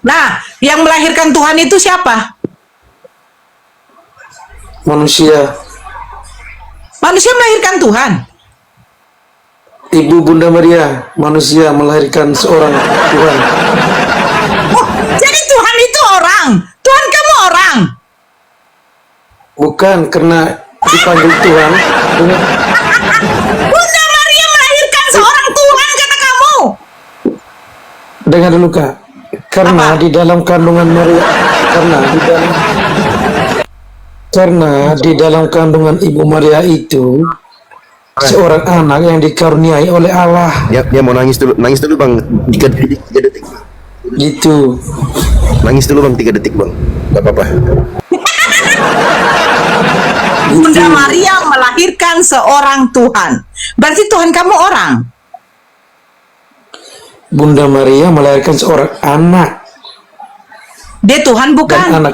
Speaker 2: Nah, yang melahirkan Tuhan itu siapa?
Speaker 1: Manusia.
Speaker 2: Manusia melahirkan Tuhan.
Speaker 1: Ibu Bunda Maria, manusia melahirkan seorang Tuhan.
Speaker 2: Oh, jadi Tuhan itu orang. Tuhan kamu orang.
Speaker 1: Bukan karena dipanggil Tuhan.
Speaker 2: Bunda Maria melahirkan seorang Tuhan kata kamu.
Speaker 1: Dengar dulu Kak. Karena di dalam kandungan Maria, karena di dalam kandungan Ibu Maria itu seorang anak yang dikaruniai oleh Allah.
Speaker 7: Ya mau nangis dulu bang, 3 detik.
Speaker 1: Gitu.
Speaker 7: Nangis dulu bang, 3 detik bang, nggak apa-apa.
Speaker 2: Bunda Maria melahirkan seorang Tuhan. Berarti Tuhan kamu orang.
Speaker 1: Bunda Maria melahirkan seorang anak
Speaker 2: Dia Tuhan bukan.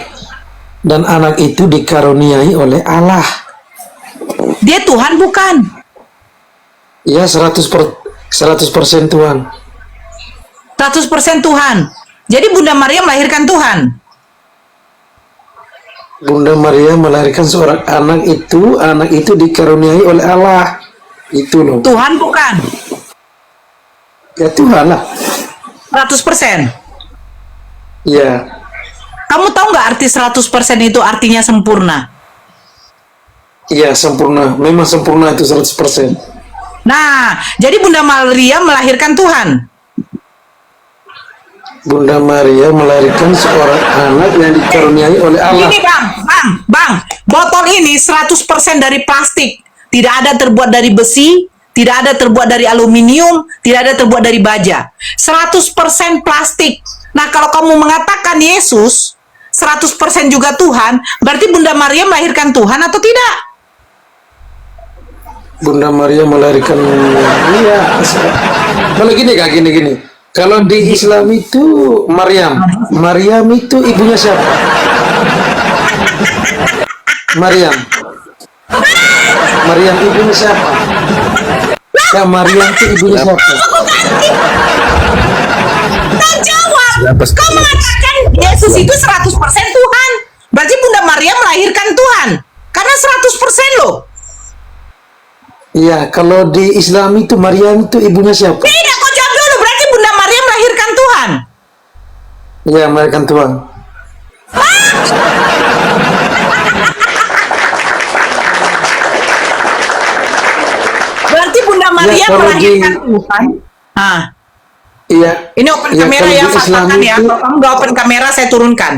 Speaker 1: dan anak itu dikaruniai oleh Allah.
Speaker 2: Dia Tuhan bukan.
Speaker 1: Ya 100% Tuhan.
Speaker 2: 100% Tuhan. Jadi Bunda Maria melahirkan Tuhan.
Speaker 1: Bunda Maria melahirkan seorang anak itu dikaruniai oleh Allah. Itu loh.
Speaker 2: Tuhan bukan.
Speaker 1: Ya Tuhan lah.
Speaker 2: 100%.
Speaker 1: Ya.
Speaker 2: Kamu tahu nggak arti 100% itu artinya sempurna?
Speaker 1: Iya sempurna. Memang sempurna itu 100%.
Speaker 2: Nah, jadi Bunda Maria melahirkan Tuhan.
Speaker 1: Bunda Maria melahirkan seorang anak yang dikaruniai oleh Allah.
Speaker 2: Ini bang, botol ini 100% dari plastik. Tidak ada terbuat dari besi, tidak ada terbuat dari aluminium, tidak ada terbuat dari baja. 100% plastik. Nah, kalau kamu mengatakan Yesus 100% juga Tuhan, berarti Bunda Maria melahirkan Tuhan atau tidak?
Speaker 1: Bunda Maria melahirkan, iya. Kalau gini Kak, gini. Kalau di Islam itu Maryam itu ibunya siapa? Maryam ibunya siapa? Ya Maryam itu ibunya siapa?
Speaker 2: Kau jawab.
Speaker 7: Siapa?
Speaker 2: Kau mengatakan Yesus itu 100% Tuhan. Berarti Bunda Maria melahirkan Tuhan. Karena 100% loh.
Speaker 1: Iya, kalau di Islam itu Maryam itu ibunya siapa?
Speaker 2: Tidak, kau jawab dulu. Berarti Bunda Maria melahirkan Tuhan.
Speaker 1: Iya, melahirkan Tuhan.
Speaker 2: Berarti Bunda Maria
Speaker 1: kalau
Speaker 2: melahirkan
Speaker 1: di-
Speaker 2: Tuhan. Ah,
Speaker 1: Iya.
Speaker 2: ini open
Speaker 1: Iya,
Speaker 2: kamera
Speaker 1: kalau
Speaker 2: ya,
Speaker 1: di Islam
Speaker 2: faktakan ya.
Speaker 1: itu-
Speaker 2: Kalau kamu nggak open kamera, saya turunkan.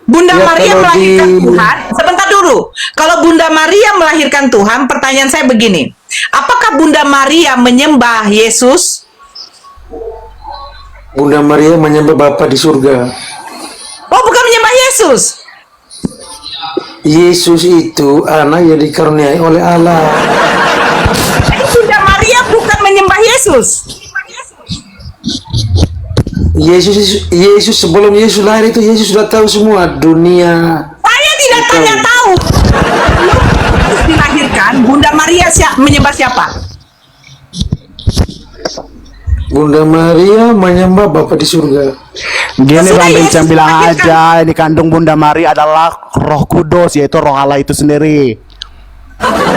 Speaker 2: Bunda
Speaker 1: Ya,
Speaker 2: Maria
Speaker 1: kalau
Speaker 2: melahirkan
Speaker 1: di-
Speaker 2: Tuhan. Sebentar dulu. Kalau Bunda Maria melahirkan Tuhan, pertanyaan saya begini. Apakah Bunda Maria menyembah Yesus?
Speaker 1: Bunda Maria menyembah Bapa di surga.
Speaker 2: Oh, bukan menyembah Yesus?
Speaker 1: Yesus itu anak yang dikaruniai oleh Allah.
Speaker 2: Bunda Maria bukan menyembah Yesus.
Speaker 1: Yesus sebelum Yesus lahir itu Yesus sudah tahu semua dunia.
Speaker 2: Saya tidak tanya tahu. Yesus dilahirkan, Bunda Maria menyembah siapa?
Speaker 1: Bunda Maria menyembah Bapa di surga.
Speaker 8: Gini
Speaker 2: Sesudah
Speaker 8: Bang
Speaker 2: Yesus
Speaker 8: Bencang bilang
Speaker 2: dilahirkan.
Speaker 8: aja, ini kandung Bunda Maria adalah Roh Kudus, yaitu Roh Allah itu sendiri.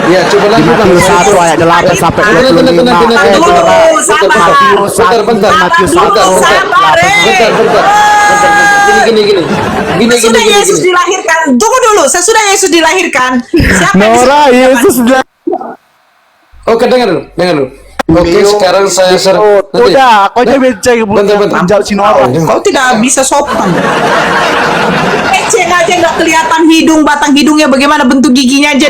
Speaker 1: Ya, coba
Speaker 8: Di
Speaker 1: lagi Bang.
Speaker 8: Matius 1 ayat 8 sampai 25.
Speaker 2: Dulu, sabar.
Speaker 8: Matius 1
Speaker 1: Bentar.
Speaker 8: Matius 1
Speaker 2: Sabar,
Speaker 1: Gini.
Speaker 2: Sesudah Yesus dilahirkan, tunggu dulu. Sesudah Yesus dilahirkan, siapa yang
Speaker 8: Nora,
Speaker 2: disebut
Speaker 8: Yesus
Speaker 2: Tuhan?
Speaker 1: Oke, dengar dulu. Oke, sekarang saya
Speaker 8: Udah, kau aja Bencang
Speaker 1: Bentar.
Speaker 8: jauh si Nora.
Speaker 2: Kau tidak bisa sopan. Eceng aja nggak kelihatan hidung, batang hidungnya bagaimana, bentuk giginya aja.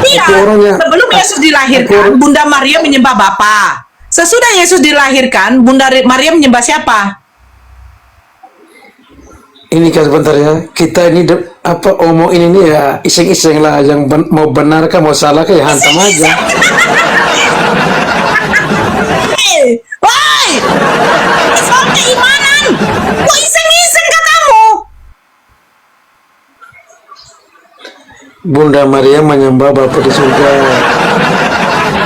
Speaker 2: Iya,
Speaker 1: Itu orangnya.
Speaker 2: sebelum Yesus dilahirkan, Bunda Maria menyembah Bapa. Sesudah Yesus dilahirkan, Bunda Maria menyembah siapa?
Speaker 1: Ini kan sebentar ya. Kita ini omong ini nih ya iseng-iseng lah. Yang mau benar kah mau salah kah ya hantam aja.
Speaker 2: Woi, soal keimanan, kok iseng-iseng kah kamu?
Speaker 1: Bunda Maria menyembah Bapa di surga.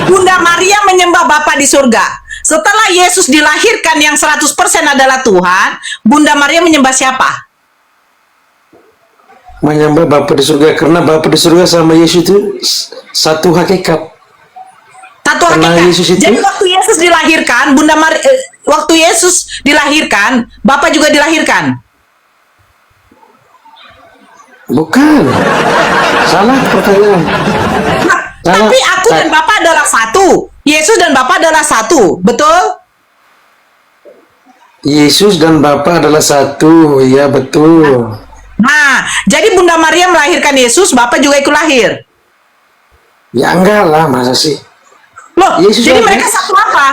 Speaker 2: Bunda Maria menyembah Bapa di surga. Setelah Yesus dilahirkan yang 100% adalah Tuhan, Bunda Maria menyembah siapa?
Speaker 1: Menyembah Bapa di surga karena Bapa di surga sama Yesus itu satu hakikat.
Speaker 2: Satu
Speaker 1: Karena
Speaker 2: hakikat.
Speaker 1: Yesus itu-
Speaker 2: Jadi waktu Yesus dilahirkan, waktu Yesus dilahirkan, Bapa juga dilahirkan.
Speaker 1: Bukan. Salah pertanyaan.
Speaker 2: Nah,
Speaker 1: Salah.
Speaker 2: tapi aku dan Bapa adalah satu. Yesus dan Bapa adalah satu, betul?
Speaker 1: Yesus dan Bapa adalah satu. Iya, betul.
Speaker 2: Nah, jadi Bunda Maria melahirkan Yesus, Bapa juga ikut lahir.
Speaker 1: Ya enggak lah, masa sih?
Speaker 2: Loh,
Speaker 1: Yesus
Speaker 2: jadi
Speaker 1: lahir.
Speaker 2: mereka satu apa?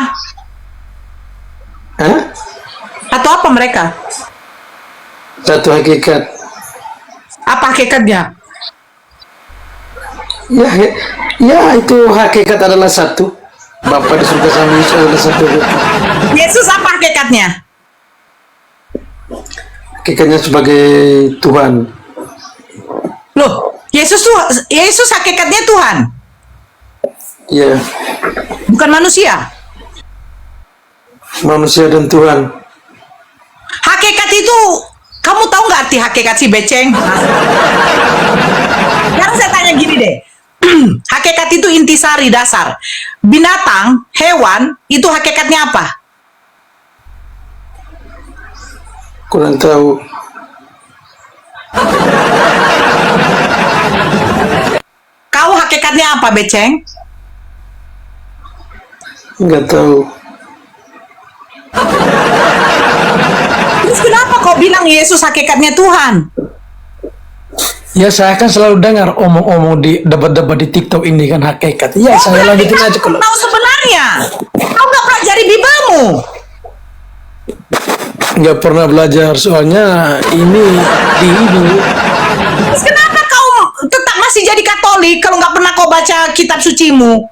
Speaker 1: Hah?
Speaker 2: Satu apa mereka?
Speaker 1: Satu hakikat.
Speaker 2: Apa hakikatnya?
Speaker 1: Ya itu hakikat adalah satu. Bapa di surga sama Yesus adalah satu.
Speaker 2: Yesus apa hakikatnya?
Speaker 1: Hakikatnya sebagai Tuhan.
Speaker 2: Loh, Yesus hakikatnya Tuhan,
Speaker 1: Ya,
Speaker 2: bukan manusia.
Speaker 1: manusia dan Tuhan.
Speaker 2: Hakikat itu, kamu tahu nggak arti hakikat si beceng? Sekarang saya tanya gini deh. Hakikat itu intisari dasar. Binatang, hewan, itu hakikatnya apa?
Speaker 1: Kurang tahu.
Speaker 2: Kau hakikatnya apa, beceng?
Speaker 1: Enggak tahu.
Speaker 2: Terus kenapa kau bilang Yesus hakikatnya Tuhan?
Speaker 1: Ya saya kan selalu dengar omong-omong di debat-debat di TikTok ini kan hakikat. Ya saya
Speaker 2: Berarti
Speaker 1: lanjutin
Speaker 2: kamu
Speaker 1: aja kalau.
Speaker 2: tahu sebenarnya. Kau nggak pelajari Bibelmu.
Speaker 1: Nggak pernah belajar soalnya ini.
Speaker 2: Terus kenapa kau tetap masih jadi Katolik kalau nggak pernah kau baca kitab sucimu?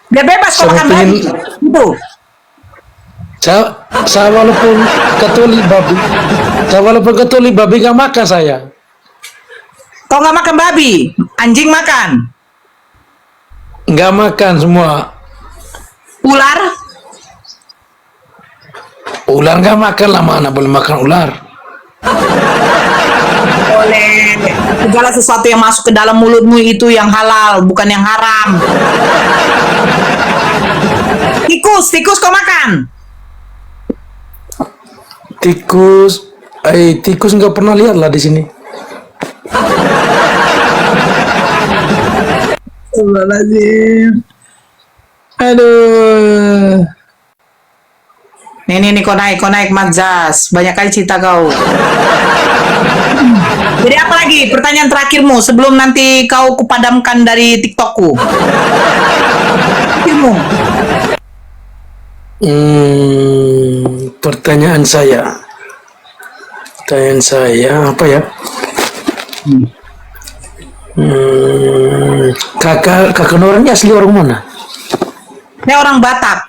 Speaker 2: Biar bebas kau
Speaker 1: Saya
Speaker 2: makan
Speaker 1: pengen-
Speaker 2: babi. Itu.
Speaker 1: Saya walaupun Katolik babi nggak makan saya.
Speaker 2: Kau nggak makan babi, anjing makan.
Speaker 1: Nggak makan semua.
Speaker 2: Ular,
Speaker 1: Ular nggak makan lah, mana boleh makan ular.
Speaker 2: boleh. Segala sesuatu yang masuk ke dalam mulutmu itu yang halal, bukan yang haram. Tikus kau makan.
Speaker 1: Tikus nggak pernah lihat lah di sini.
Speaker 2: Aduh. Nih, kau naik Mazas. Banyak kali cerita kau. Jadi apa lagi? Pertanyaan terakhirmu sebelum nanti kau kupadamkan dari TikTokku. Terakhirmu.
Speaker 1: pertanyaan saya. Pertanyaan saya apa ya? Kakak Nora ini asli orang mana?
Speaker 2: Saya orang Batak.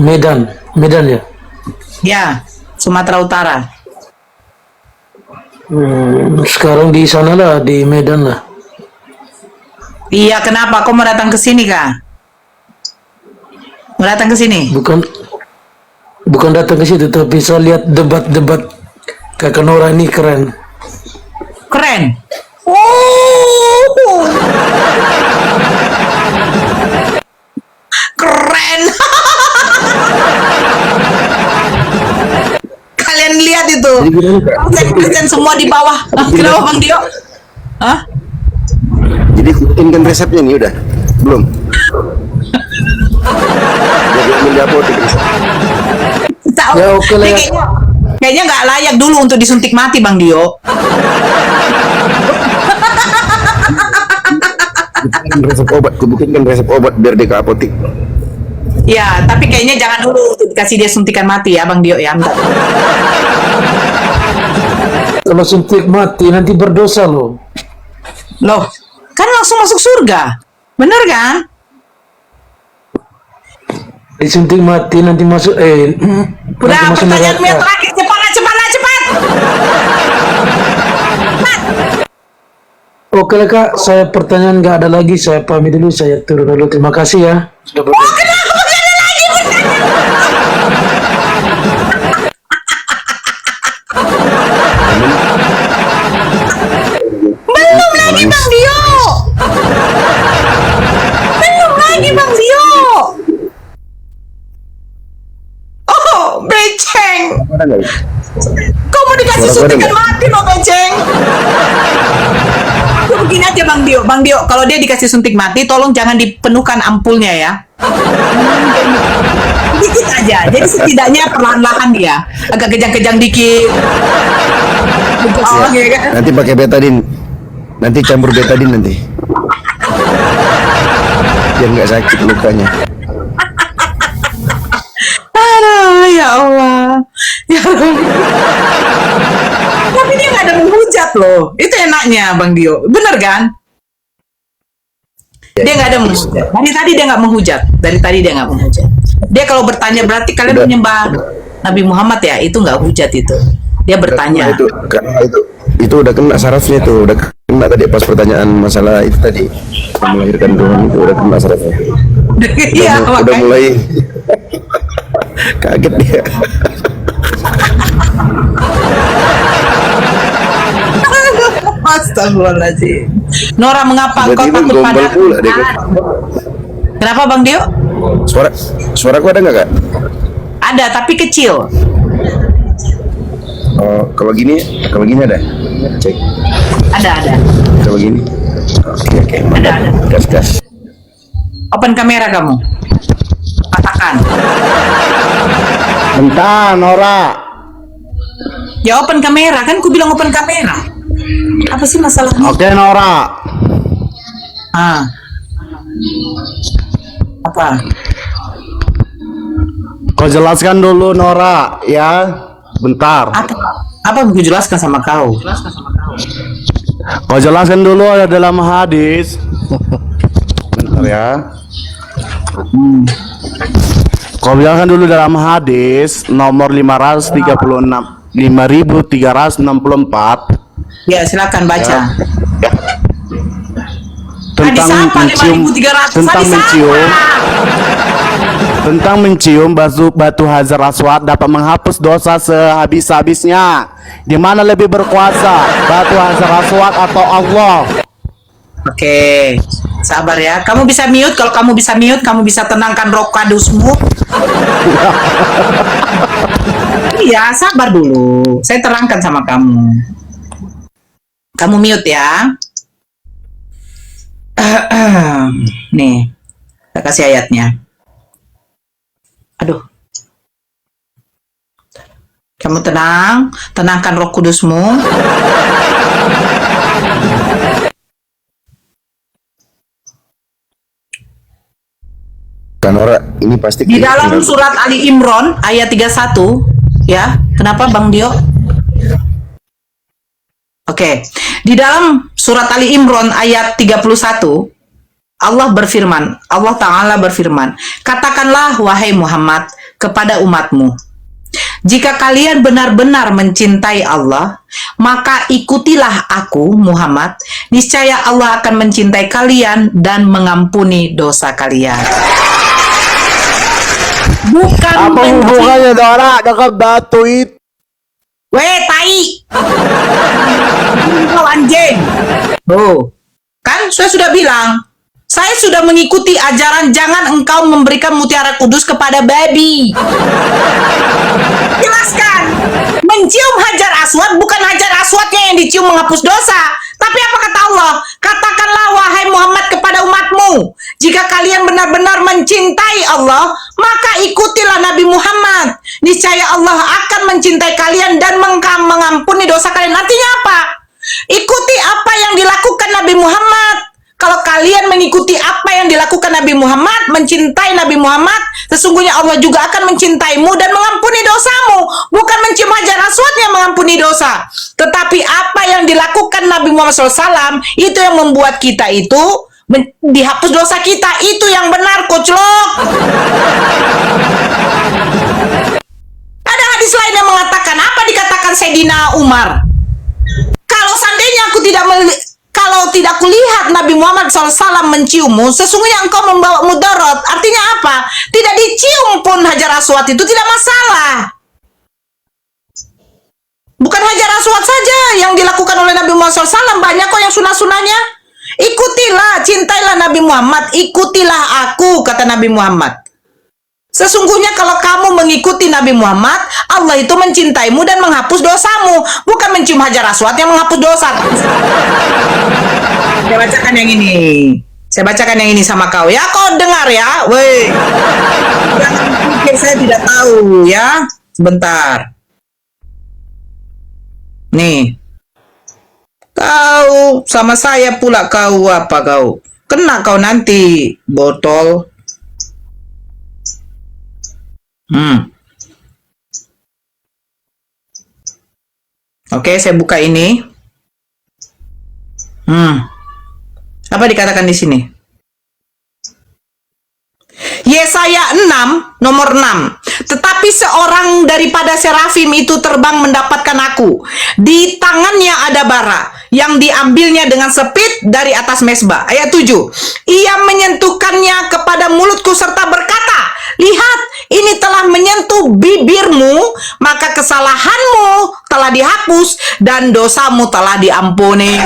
Speaker 1: Medan ya.
Speaker 2: Ya, Sumatera Utara.
Speaker 1: Sekarang di sana lah, di Medan lah.
Speaker 2: Iya, kenapa? Kau mau datang ke sini, Kak? Mau datang ke sini?
Speaker 1: Bukan datang ke situ, tapi saya lihat debat-debat Kakak Nora ini keren.
Speaker 2: Keren. Oh. Keren. Kalian lihat itu. Kalian semua di bawah. Kenapa Bang Dio? Hah?
Speaker 7: Jadi ikutin kan resepnya nih udah? Belum? Jadi ambil di apotek resep.
Speaker 2: Tahu.
Speaker 1: Ya, oke lah ya.
Speaker 2: Kayaknya nggak layak dulu untuk disuntik mati Bang Dio.
Speaker 7: Resep obat, kubukin resep obat biar dia ke apotek.
Speaker 2: Ya, tapi kayaknya jangan dulu untuk dikasih dia suntikan mati ya Bang Dio ya. Bentar.
Speaker 1: Kalau suntik mati nanti berdosa loh.
Speaker 2: Loh, kan langsung masuk surga. Bener kan?
Speaker 1: Disuntik mati nanti masuk
Speaker 2: Udah,
Speaker 1: nanti masuk
Speaker 2: pertanyaanmu yang
Speaker 1: neraka.
Speaker 2: terakhir. Cepat.
Speaker 1: Oke lah Kak, saya pertanyaan nggak ada lagi. Saya pamit dulu, saya turun dulu. Terima kasih ya. Sudah
Speaker 2: Oh, kenapa nggak ada lagi Belum lagi Bang Dio. Oh, beceng.
Speaker 7: Ada nggak?
Speaker 2: Kau mau dikasih
Speaker 7: Suara gua ada
Speaker 2: suntikan
Speaker 7: nggak?
Speaker 2: mati loh, beceng. Aku begini aja Bang Dio, kalau dia dikasih suntik mati, tolong jangan dipenuhkan ampulnya ya. Dikit aja, jadi setidaknya perlahan-lahan dia, agak kejang-kejang dikit. Oh, ya kan?
Speaker 7: Nanti pakai betadine. Nanti campur betadine nanti. Biar nggak sakit lukanya.
Speaker 2: Aduh, ya Allah. Ya Allah. Tapi dia nggak ada menghujat loh. Itu enaknya Bang Dio. Bener kan? Dia nggak ada menghujat. Dari tadi dia nggak menghujat. Dia kalau bertanya berarti kalian
Speaker 7: Udah.
Speaker 2: menyembah Nabi Muhammad ya? Itu nggak hujat itu. Dia bertanya.
Speaker 7: Karena itu udah kena sarafnya tuh, udah kena tadi pas pertanyaan masalah itu tadi melahirkan Tuhan itu udah kena sarafnya.
Speaker 2: Iya,
Speaker 7: udah
Speaker 2: makanya.
Speaker 7: mulai kaget dia.
Speaker 2: Astagfirullahaladzim. Nora, mengapa engkau
Speaker 7: Tiba-tiba
Speaker 2: takut
Speaker 7: gombal
Speaker 2: pada
Speaker 7: pula dia.
Speaker 2: Kenapa Bang Dio?
Speaker 7: Suaraku ada nggak Kak?
Speaker 2: Ada, tapi kecil.
Speaker 7: Oh, kalau gini ada. Cek.
Speaker 2: Ada.
Speaker 7: Kalau gini. Oke.
Speaker 2: Ada.
Speaker 7: Gas.
Speaker 2: Open kamera kamu. Katakan.
Speaker 8: Bentar, Nora.
Speaker 2: Ya open kamera, kan ku bilang open kamera. Apa sih masalahnya?
Speaker 8: Oke, Nora.
Speaker 2: Ah. Apa?
Speaker 8: Kau jelaskan dulu, Nora, ya. Bentar.
Speaker 2: Apa yang ku jelaskan sama kau?
Speaker 8: Kau jelaskan dulu ada dalam hadis. Bentar ya. Kau jelaskan dulu dalam hadis nomor 5364
Speaker 2: Ya, silakan baca.
Speaker 8: tentang
Speaker 2: Hadis apa
Speaker 8: mencium
Speaker 2: 5300?
Speaker 8: tentang
Speaker 2: Hadis
Speaker 8: mencium
Speaker 2: apa?
Speaker 8: tentang mencium batu Hajar Aswad dapat menghapus dosa sehabis-habisnya. Di mana lebih berkuasa, batu Hajar Aswad atau Allah?
Speaker 2: Oke, sabar ya. Kamu bisa mute. Kalau kamu bisa mute, kamu bisa tenangkan roh kadusmu. Iya, sabar dulu. Saya terangkan sama kamu. Kamu mute ya. Nih, saya kasih ayatnya. Aduh. Kamu tenangkan roh kudusmu.
Speaker 7: Nora, ini pasti
Speaker 2: Di dalam surat Ali Imran ayat 31, ya. Kenapa Bang Dio? Oke. Di dalam surat Ali Imran ayat 31, Allah Ta'ala berfirman, katakanlah wahai Muhammad kepada umatmu, jika kalian benar-benar mencintai Allah, maka ikutilah aku, Muhammad. Niscaya Allah akan mencintai kalian dan mengampuni dosa kalian. Bukan
Speaker 8: Apa hubungannya Dora dengan batu itu?
Speaker 2: Weh, tai! Kau anjing! Oh, kan saya sudah bilang, saya sudah mengikuti ajaran jangan engkau memberikan mutiara kudus kepada babi. Jelaskan, mencium hajar aswad bukan hajar aswadnya yang dicium menghapus dosa. Tapi apa kata Allah? Katakanlah wahai Muhammad kepada umatmu, jika kalian benar-benar mencintai Allah, maka ikutilah Nabi Muhammad. Niscaya Allah akan mencintai kalian dan mengampuni dosa kalian. Artinya apa? Ikuti apa yang dilakukan Nabi Muhammad. Kalau kalian mengikuti apa yang dilakukan Nabi Muhammad, mencintai Nabi Muhammad, sesungguhnya Allah juga akan mencintaimu dan mengampuni dosamu. Bukan mencium hajar aswad yang mengampuni dosa, tetapi apa yang dilakukan Nabi Muhammad SAW, itu yang membuat kita itu dihapus dosa kita. Itu yang benar, koclok. Ada hadis lain yang mengatakan, apa dikatakan Sayyidina Umar? Kalau seandainya kalau tidak kulihat Nabi Muhammad SAW menciummu, sesungguhnya engkau membawa mudarat. Artinya apa? Tidak dicium pun hajar aswad itu tidak masalah. Bukan hajar aswad saja yang dilakukan oleh Nabi Muhammad SAW, banyak kok yang sunah-sunahnya. Ikutilah, cintailah Nabi Muhammad, ikutilah aku, kata Nabi Muhammad. Sesungguhnya kalau kamu mengikuti Nabi Muhammad, Allah itu mencintaimu dan menghapus dosamu. Bukan mencium hajar aswad yang menghapus dosa. Saya bacakan yang ini. Saya bacakan yang ini sama kau. Ya, kau dengar ya. Woi. Jangan pikir saya tidak tahu ya. Sebentar. Nih. Kau sama saya pula kau apa kau? Kena kau nanti, botol. Oke, saya buka ini. Apa dikatakan di sini? Yesaya 6, nomor 6. Tetapi seorang daripada serafim itu terbang mendapatkan aku. Di tangannya ada bara yang diambilnya dengan sepit dari atas mezbah. Ayat 7. Ia menyentuhkannya kepada mulutku serta berkata, lihat, ini telah menyentuh bibirmu, maka kesalahanmu telah dihapus dan dosamu telah diampuni.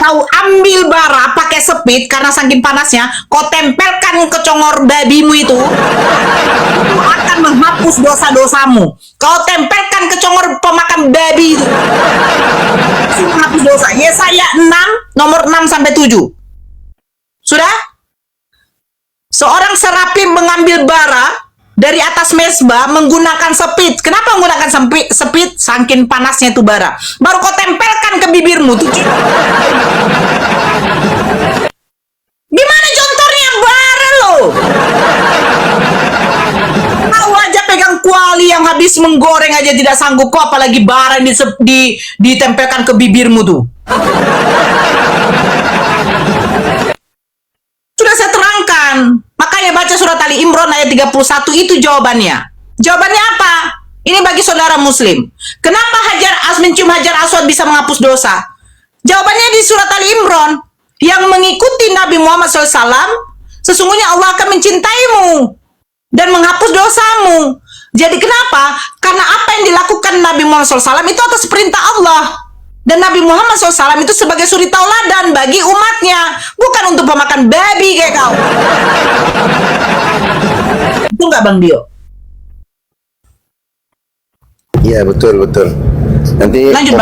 Speaker 2: Kau ambil bara pakai sepit karena saking panasnya, kau tempelkan ke congor babimu itu akan menghapus dosa-dosamu. Kau tempelkan ke congor pemakan babi itu menghapus dosa. Yesaya 6 nomor 6 sampai 7. Sudah? Seorang serapim mengambil bara dari atas mezbah menggunakan sepit. Kenapa menggunakan sepit? Saking panasnya itu bara. Baru kau tempelkan ke bibirmu. Gimana contohnya bara lo? Kau aja pegang kuali yang habis menggoreng aja tidak sanggup. Kok apalagi bara yang ditempelkan ke bibirmu tuh. Sudah saya terangkan. Makanya baca surat Ali Imran ayat 31 itu jawabannya. Jawabannya apa? Ini bagi saudara muslim. Kenapa mencium hajar aswad bisa menghapus dosa? Jawabannya di surat Ali Imran. Yang mengikuti Nabi Muhammad SAW, sesungguhnya Allah akan mencintaimu dan menghapus dosamu. Jadi kenapa? Karena apa yang dilakukan Nabi Muhammad SAW itu atas perintah Allah. Dan Nabi Muhammad SAW itu sebagai suri tauladan bagi umatnya. Bukan untuk pemakan babi kayak kau. Itu nggak Bang Dio?
Speaker 7: Iya, betul. Nanti
Speaker 2: lanjut,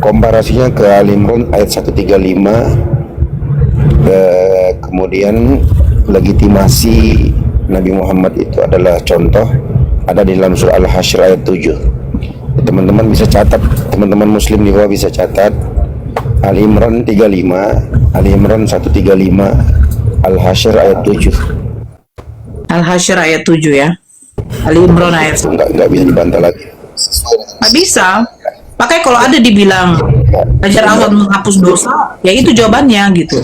Speaker 7: komparasinya ke Ali Imran ayat 135, kemudian legitimasi Nabi Muhammad itu adalah contoh, ada di dalam surah Al-Hasyr ayat 7. Teman-teman bisa catat, teman-teman muslim di bawah bisa catat. Ali Imran 35, Ali Imran 135, Al-Hasyr ayat 7.
Speaker 2: Al-Hasyr ayat 7 ya. Ali Imran ayat 1.
Speaker 7: Enggak bisa dibantah lagi.
Speaker 2: Nggak bisa. Makanya kalau ada dibilang ajar Allah menghapus dosa, ya itu jawabannya gitu.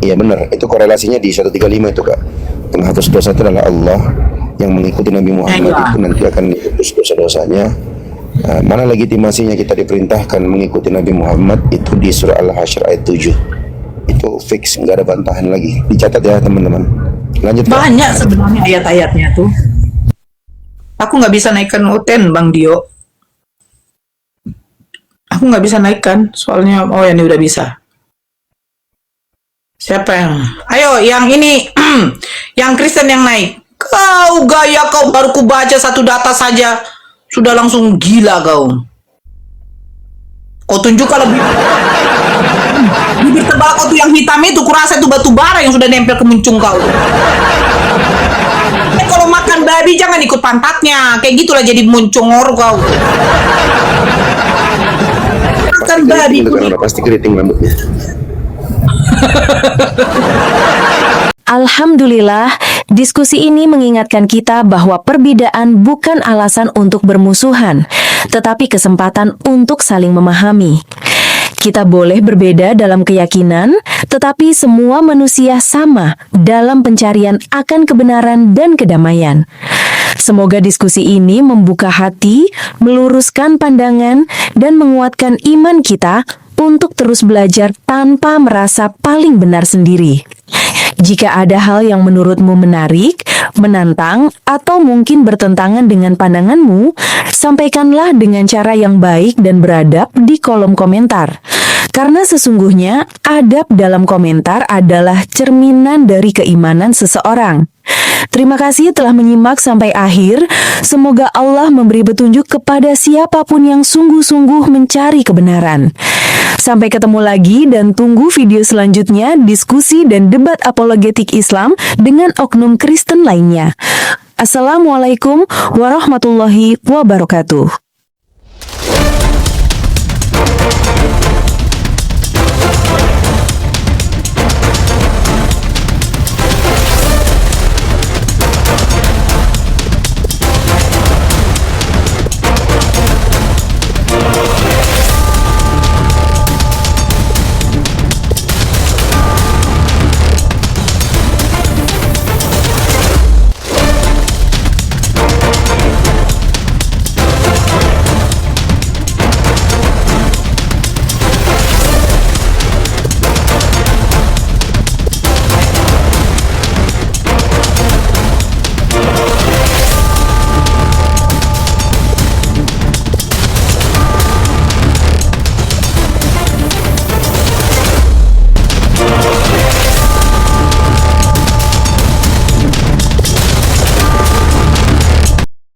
Speaker 7: Iya benar, itu korelasinya di 135 itu Kak. Penghapus dosa itu adalah Allah, yang mengikuti Nabi Muhammad
Speaker 2: Iya.
Speaker 7: itu nanti akan dihapus dosa-dosanya. Mana legitimasinya kita diperintahkan mengikuti Nabi Muhammad itu di surah Al-Hasyr ayat 7. Itu fix, nggak ada bantahan lagi. Dicatat ya teman-teman. Lanjut Kak.
Speaker 2: Banyak sebenarnya ayat-ayatnya tuh. Aku nggak bisa naikkan Uten, Bang Dio. Aku nggak bisa naikkan, soalnya oh ya ini udah bisa. Siapa yang? Ayo, yang ini, yang Kristen yang naik. Kau gaya kau baru ku baca satu data saja sudah langsung gila kau. Kau tunjukkan lebih. Bibir tebal kau tuh yang hitam itu, kurasa itu batu bara yang sudah nempel ke muncung kau. Kalau makan babi jangan ikut pantatnya, kayak gitulah jadi muncungor kau. Makan babi.
Speaker 7: Pasti keriting rambutnya.
Speaker 3: Alhamdulillah, diskusi ini mengingatkan kita bahwa perbedaan bukan alasan untuk bermusuhan, tetapi kesempatan untuk saling memahami. Kita boleh berbeda dalam keyakinan, tetapi semua manusia sama dalam pencarian akan kebenaran dan kedamaian. Semoga diskusi ini membuka hati, meluruskan pandangan, dan menguatkan iman kita untuk terus belajar tanpa merasa paling benar sendiri. Jika ada hal yang menurutmu menarik, menantang, atau mungkin bertentangan dengan pandanganmu, sampaikanlah dengan cara yang baik dan beradab di kolom komentar. Karena sesungguhnya, adab dalam komentar adalah cerminan dari keimanan seseorang. Terima kasih telah menyimak sampai akhir. Semoga Allah memberi petunjuk kepada siapapun yang sungguh-sungguh mencari kebenaran. Sampai ketemu lagi dan tunggu video selanjutnya diskusi dan debat apologetik Islam dengan oknum Kristen lainnya. Assalamualaikum warahmatullahi wabarakatuh.